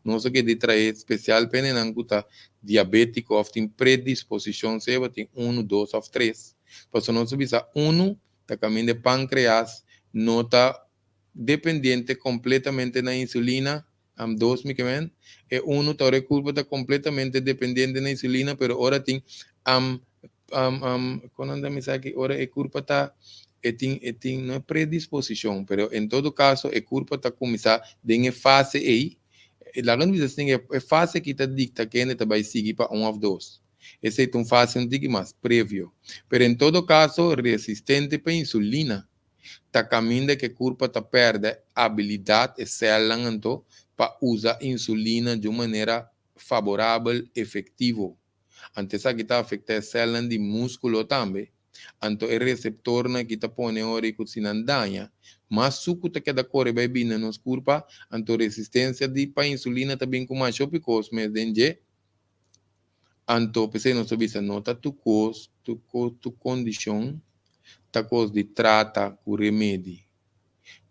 não sei que de trazer especial para não estar diabético, ou tem predisposição, se tem 1, 2 ou 3. Porque não se bisa 1, tá caminho de pâncreas, não está dependente completamente da insulina. 2 me quemen, e 1 está culpa completamente dependente da insulina, pero ahora tem quando andamos aqui, agora a culpa está não é predisposição, pero em todo caso a culpa está começar em fase aí, lá não diz assim, é fase que está dicta que ainda vai seguir para 1 ou 2. Essa é uma fase um pouco mais prévio, pero em todo caso resistente para insulina, está caminhando que a culpa está perde habilidade e célula então para usar insulina de uma maneira favorável, efetivo. Antes aqui está afetando a célula de músculo também. Então, o receptor que está pondo hora que se não danha, mas suco está que da cor vai vir nos corpo, então resistência de para insulina também com mais chopicos, mas denge. Então, pensei não sabia nota tu condição, tá coisa de trata com remédio.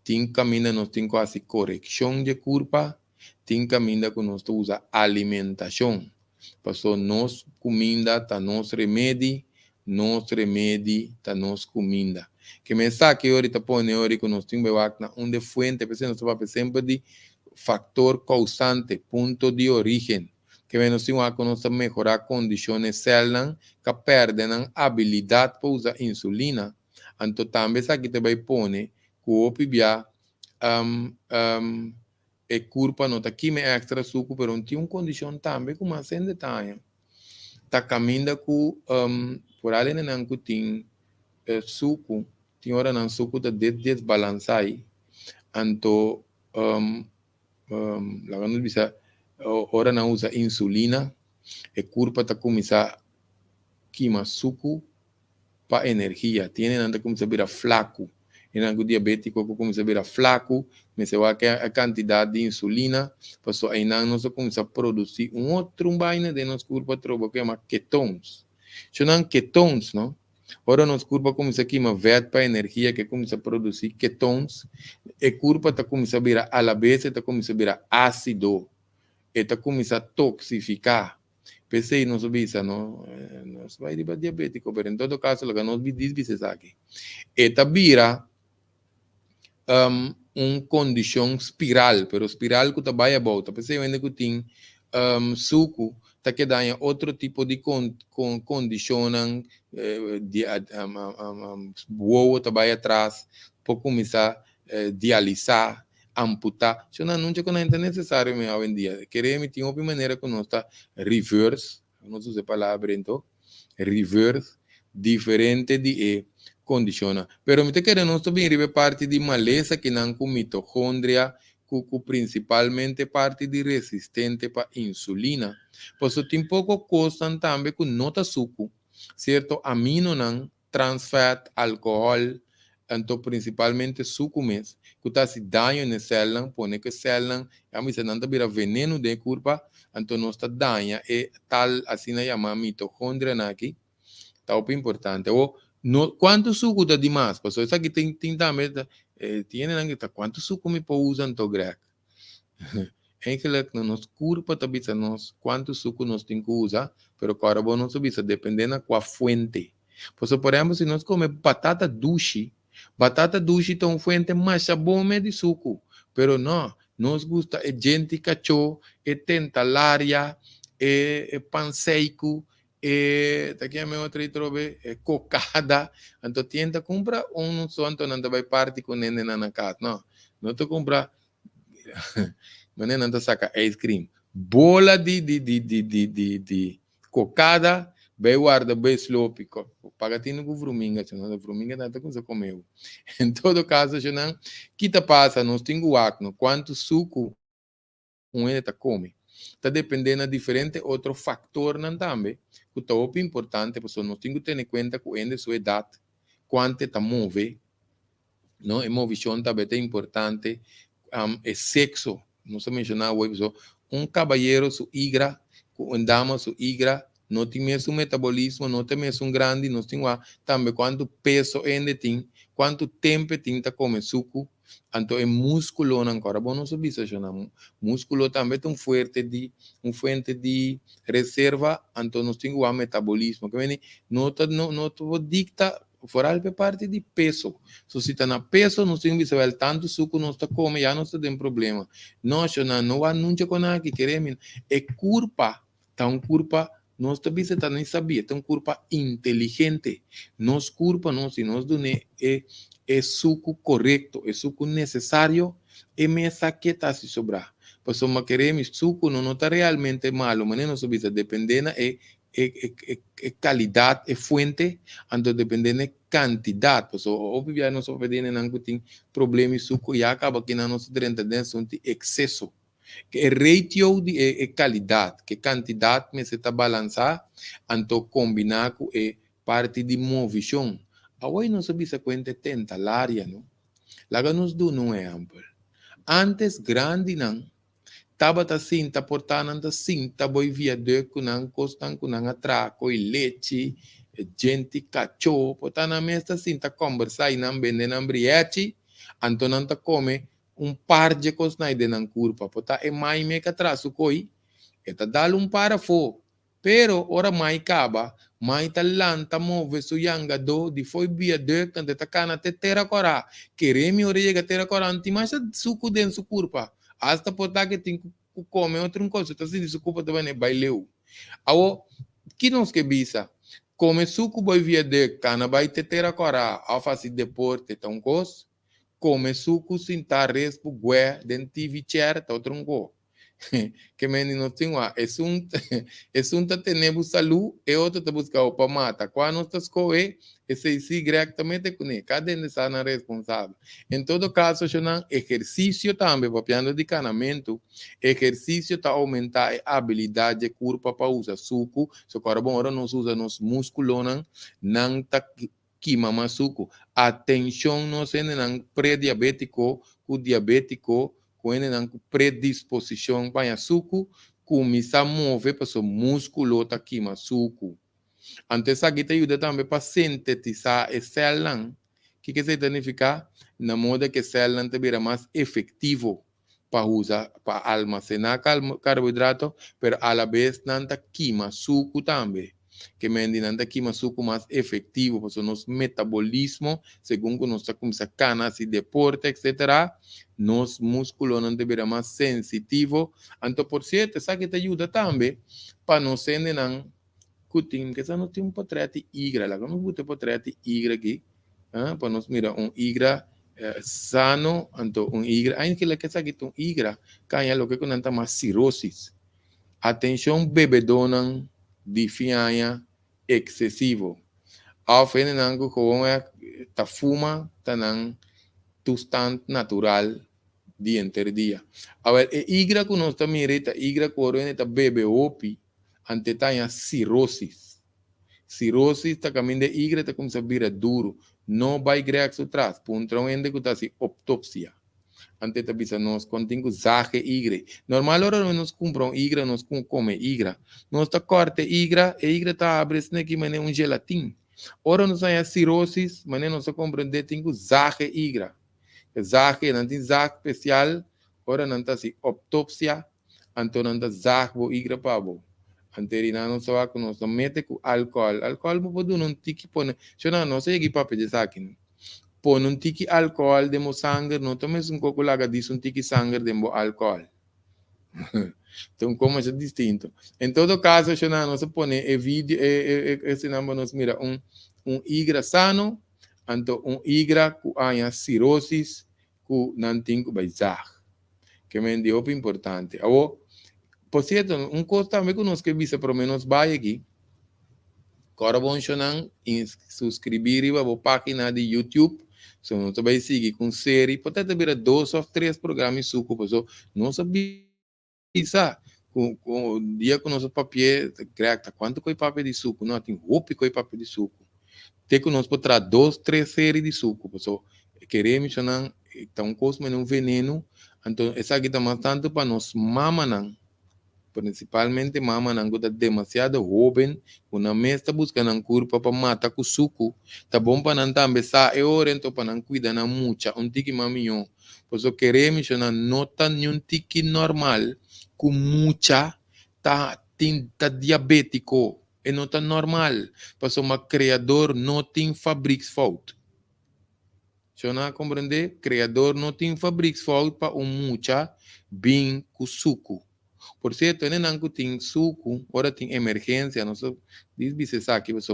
Tem caminho nós tem quase correção de curva, tem caminho que nós usa alimentação. Passou nós comida, tá nós remédio tá nós comida. Que me saque ahorita põe hora que nós temos onde fuente, nós vamos sempre de fator causante, ponto de origem. Que nós temos que nós melhorar condições células que perdem a habilidade para usar insulina. Então também aqui te vai pôr que o opibia é culpa não tá aqui me extra suco, pero tem uma condição também com mais em detalhe. Tá caminhando com por além de não tem suco, tem hora não suco tá desbalançar. Então lá não bisa hora não usa insulina, é culpa tá começar queimar suco para energia, tem nada começar a virar flaco. Em algo diabético que começa a virar flaco, mas se vai a quantidade de insulina, passou aí não se começa a produzir outro vaina de nosso corpo que chama ketones. Chamam ketones, não? Ora nosso corpo começa a queimar verde para energia que começa a produzir ketones, e o corpo está começa a virar a la vez está começa a virar ácido, está começa a toxificar. Pensei não sabia isso, não vai de diabético, mas em todo caso, lo que nós diz aqui, está vira condição espiral, pero espiral que está vai a volta. Pensei ainda que tem suco, tá que dá outro tipo de condicionam, o tá vai atrás, para começar a dialisar, amputar. Isso não é necessário hoje em dia. Queremos ter uma maneira que nós está reverse, não usa a palavra então, reverse, diferente de condiciona. Pero me te quero nós também ribe parte de maleza que não com mitocôndria, que principalmente parte de resistente para insulina. Pois tem pouco costam também com nota suco, certo? Amino não, trans fat, álcool, então principalmente suco mesmo, que está se dano na célula, pone que célula, a mim se não está vira veneno de curva, então nós está danha e tal assim na chama mitocôndria aqui, tá o importante. Ou quanto suco dá demais? Porque isso aqui tem também, tem quanto suco me pode usar então grec? Eigenlijk na nos curva também nós quanto suco nós tem que usar, pero carbono não bisa dependendo da fonte. Por exemplo, se nós comemos batata doce tem uma fonte mais bom de suco, pero não, nós gusta gente cachorro, tenta lária, pão seco, Aqui a minha outra trobe cocada. Então tenta comprar só então não vai parte com nene na casa. Não tu compra, mas não saca ice cream. Bola de cocada, vai guarda, vai slope. Pagatino com fruminga, senão a fruminga não tem como comeu. Em todo caso, senão, que te passa, nós temos o acno, quanto suco ele está come. Está dependendo de diferente outro fator também, que é muito importante, porque nós temos que ter em conta que ele sua idade, quanto está move, não? A movição também é importante, é sexo, não se mencionava caballeiro su igra, uma dama su igra, não tem mesmo metabolismo, não tem mesmo grande, não tem também quanto peso ele tem, quanto tempo tem para comer suco. Então, é músculo não agora, bom, não sabia se músculo também é um fuente de reserva, então nós temos o metabolismo, que vem, não dicta, fora a parte de peso. Se está na peso, nós temos que saber tanto suco nós está comendo, já não tem problema. Nós não anúncio com nada que queremos, é culpa, tá um culpa, nós também está nem sabia, é um culpa inteligente, nós culpa, nós se nós done é suco correto, é suco necessário, e me saqueta se sobrar. Pues somos queremos suco, não está realmente malo, mas não sabia, dependendo qualidade, é fonte, então dependendo de quantidade, pues obviamente nós não tem problema de suco e acaba que na nossa tendência de excesso. Que ratio de qualidade, que quantidade me se está balançar, então combinar com parte de movição. Agora não sabia se conta tenta área, não? Lá nos do não é amplo. Antes grande não, tava assim, tá portando assim, tá boi via de com não costan com não atraco e leite, gente cachorro, portando na mesa assim, tá conversar e não vende não briete, então não tá come par de coisas na de não curva, porta é mais me que atrás o coi, tá dando para fo, pero ora mais acaba, mais talanta move su yanga do di foi via de quando tá cana te tera cora, queremi ora chega tera cora anti mais suco den su curva, hasta porta que tem que comer outra coisa, tá se desculpa também é baileu. Awo, que nos que bisa, come suco boi via de cana vai te tera cora, a fazer deporte tão cos, come suco sin tares pu gue den TV chair ta outro que menino tem é um tenemos saúde e outro te busca o para mata quando estás coe esse sim diretamente com ele cada um está na responsável em todo caso já exercício também papiando de canamento exercício tá aumentar a habilidade corpo para usar suco so agora bom agora nós usa nos músculos não tá queima mais suco atenção não se não pré-diabético o diabético com ele não predisposição para suco, começa a mover para o músculo tá aqui, mas suco. Antes a guita ajuda também para sintetizar a célula, que significa na moda que a célula vira mais efetivo para usar, para almacenar carboidrato, mas a la vez não tá queima suco também. Que me não queima suco mais efetivo, para o nosso metabolismo, segundo nós estamos a canas e deporte, etc., nosso músculo não deverá mais sensitivo. Então, por certo, essa que te ajuda também para não ser não cutim, que essa não tem um portrait igra, lá vamos botar portrait igra aqui, para nós mirar igra sano, então igra, ainda que lá que essa que tem igra, canha lo que conta mais cirrose. Atenção, bebedona de fianha excessivo. Ao fim nango com ta fuma tanan tustan natural dia entre dia. Agora, igra que nós também reta igra que ora ta bebe opi ante tanya cirrosis. Cirrosis ta caminho de igra ta como se vira duro. Não vai grex atrás. Puntrão ende que ta si autopsia. Ante ta bisa nós contingo zahe igre. Normal ora nós compram igra, nós come igra. Nós ta corte igra, e igra ta abre sneki mane um gelatin. Ora nós tem cirrosis, mane nós compreende tingo zahe igra. Zahe, não tem zahe especial, ora não tá si autopsia, então não tá zahe bo igra pabo. Anterina não só que nós mete com álcool. Álcool mo pode não tiki pone. Chona não sei que papo de saquin. Pon um tiki álcool de mo sangue, não tomes um coco laga diz um tiki sangue de mo álcool. Então, como é distinto. Em todo caso, nós põe vídeo, nós mira um hígado sano, então um hígado que há cirrose, que não tem que baixar. Que é muito importante. Agora, por certo, coisa também que nós que visa pelo menos vai aqui, agora vamos subscrever a página de YouTube, so nós vai seguir com série, pode ter 2 ou 3 programas suco, so nós bisa com dia com nosso papel, creacta, quanto coi papel de suco, não tem roupa coi papel de suco. Tem que nós botar 2, 3 séries de suco, so queremos não, então cosme um veneno, então essa aqui tá bastante para nós mama não. Principalmente mama não está demasiado jovem, uma mês está buscando um curva para matar com suco, tá bom para não também sair então para não cuidar na mucha, tique maminho, pois queremos não nota nenhum tique normal, com mucha tá diabético, e não tá normal, pois uma criador não tem fabrics fault. Se não compreender, criador não tem fabrics fault para mucha bem com suco. Por certo, não tem suco, ora tem emergência, não sei, diz aqui, mas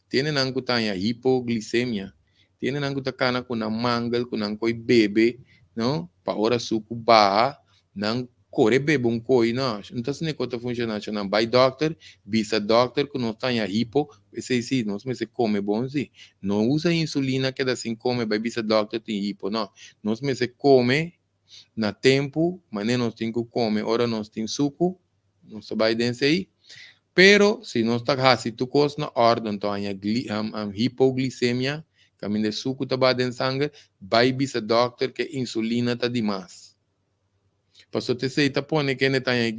tem não tem a hipoglicemia, tem não tem cana com a mangal, com a coi bebe, não, para ora suco ba, não corre bebe coi, não, então se não conta funcionar, não vai doctor, bisa doctor que não tem a hipo, esse sim, não se come bom sim, não usa insulina que assim come, vai bisa doctor tem hipo, não, não se come na tempo, mas nem nós temos que comer, ora nós temos suco, não se vai dentro aí, pero se nós está assim, tu costa na ordem, então a hipoglicemia, caminho de suco está dentro sangue, vai bisa doctor que insulina está demais. Pastor te sei, tá põe que não tem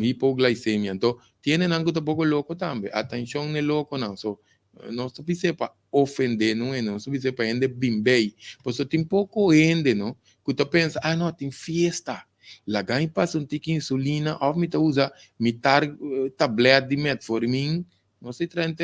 hipoglicemia, então, tiene algo um pouco louco também, atenção no louco não, so, não se precisa para ofender, não é? Não se precisa para ainda bimbei. Pois tem pouco ainda, não? Que tu pensa, não, tem festa. Lá ganha passa tique insulina, ou me usa tablete de metformin, não se traz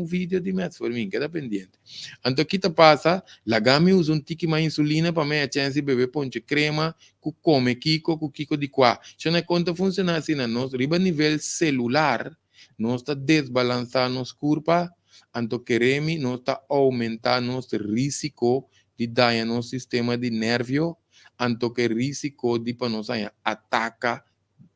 vídeo de metformin, que é pendente. Então, aqui te passa, lá ganha usa tique mais insulina para me a chance de beber ponte crema, que come kiko de quá. Se não é conta funciona assim, nós, riba nível celular, nós está desbalançando nos curva, então queremos nós está aumentando nosso risco de dar no sistema de nervio, então que risco de para nós ataca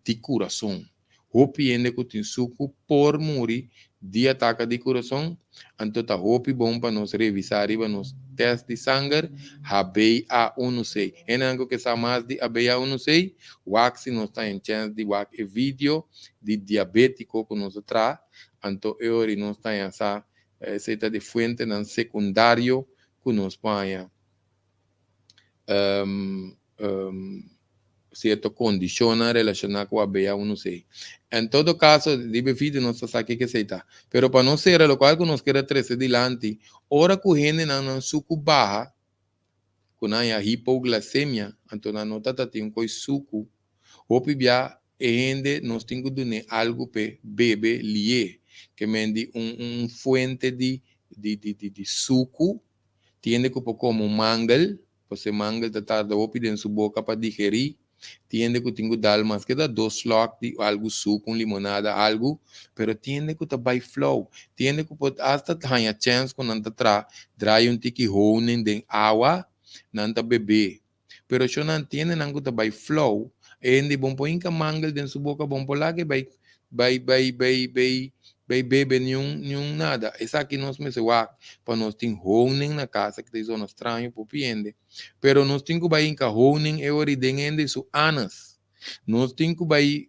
de coração. Hopi ende que tem suco por morrer de ataque de coração, então tá hopi bom para nós revisar e para nós teste de sangue, HbA1c. É algo que sabe mais de HbA1c, se nós está em chance de vídeo de diabético que nós traz, então eu nós está em essa seita de fuente não secundário que nós põe certo condiciona relacionado com a HbA1c. Em todo caso, de vídeo não sabe que seita. Pero para não ser o qual que nós queremos trazer dilante, ora que gente não suco barra, com a hipoglicemia, então não nota tem um suco, ou pibia gente nós temos que dar algo para beber lie, que mende fuente de suco, tiene que como mangal, você mangal tarda opi dentro sua boca para digerir, tiene que tenho dar mais que dá 2 slots de algo suco, limonada, algo, pero tiene que vai flow, tiene que pode hasta tenha chance quando anda trai tiki honing de água, nanta beber, pero se não tiene nango vai flow, ende bom põe que mangal dentro sua boca, bom por lá que vai beber nenhum nada. Essa aqui nós me para nós ter honing na casa que tem zona estranho por piende. Pero nós temos que vai em honing e origem su anas. Nós temos que vai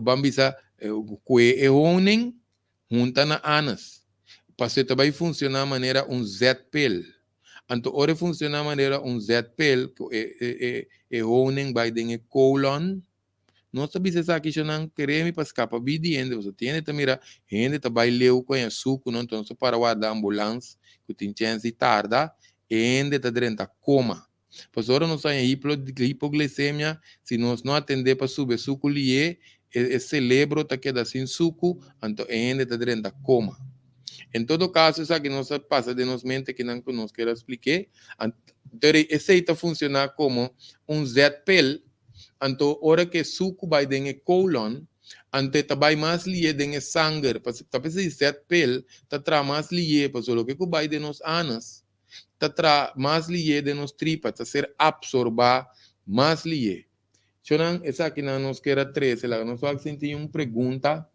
bambisa que e honing junta na anas. Para você também funcionar maneira Z-pill. Então, ora funciona maneira Z-pill que e honing vai em colon. Não sabe se essa questão não queremos para escapar vidiendo, você tem que mirar, gente tá vai leu com açúcar, não então só para guardar ambulância, que tem chance de tarda, ainda tá dentro coma. Pois agora nós temos hipoglicemia, se nós não atender para subir suco lié, o cérebro tá queda sem suco, então ainda tá dentro coma. Em todo caso, isso aqui não passa de nos mente que não conosco que eu expliquei. Então, esse está funciona como um Z-pel. Então, hora que suco vai dentro colon, ante também mais lie dentro sangue, porque talvez esse Z-pel tá tra mais lie, porque o que vai de nos anas, tá tra mais lie de nos tripas, tá ser absorbar mais lie. Então, essa aqui não nos quer 13, ela nos vai sentir uma pergunta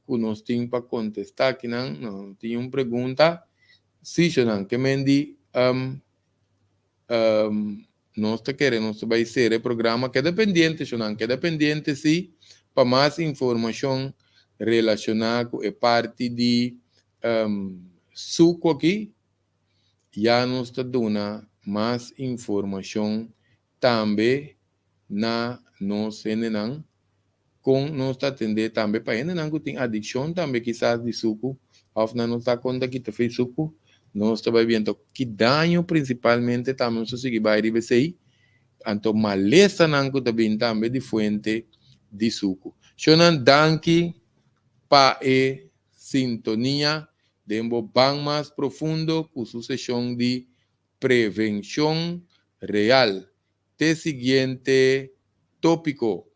que nós temos para contestar, que não tem uma pergunta, sim, que me diz, nós queremos vai ser o programa que é dependente, que é dependente, sim, para mais informação relacionada com a parte de suco aqui, já nos está dando mais informação também na nossa enenang, com nós está atender também para enenang que tem adicção também quizás de suco, ou não nos dá conta que te fez suco, nós estamos vendo que dano principalmente também se seguir vai receber, então maleza nango também também de fuente de suco. Shonan danki pa sintonia de um bang mais profundo com sucessão de prevenção real. Te siguiente tópico.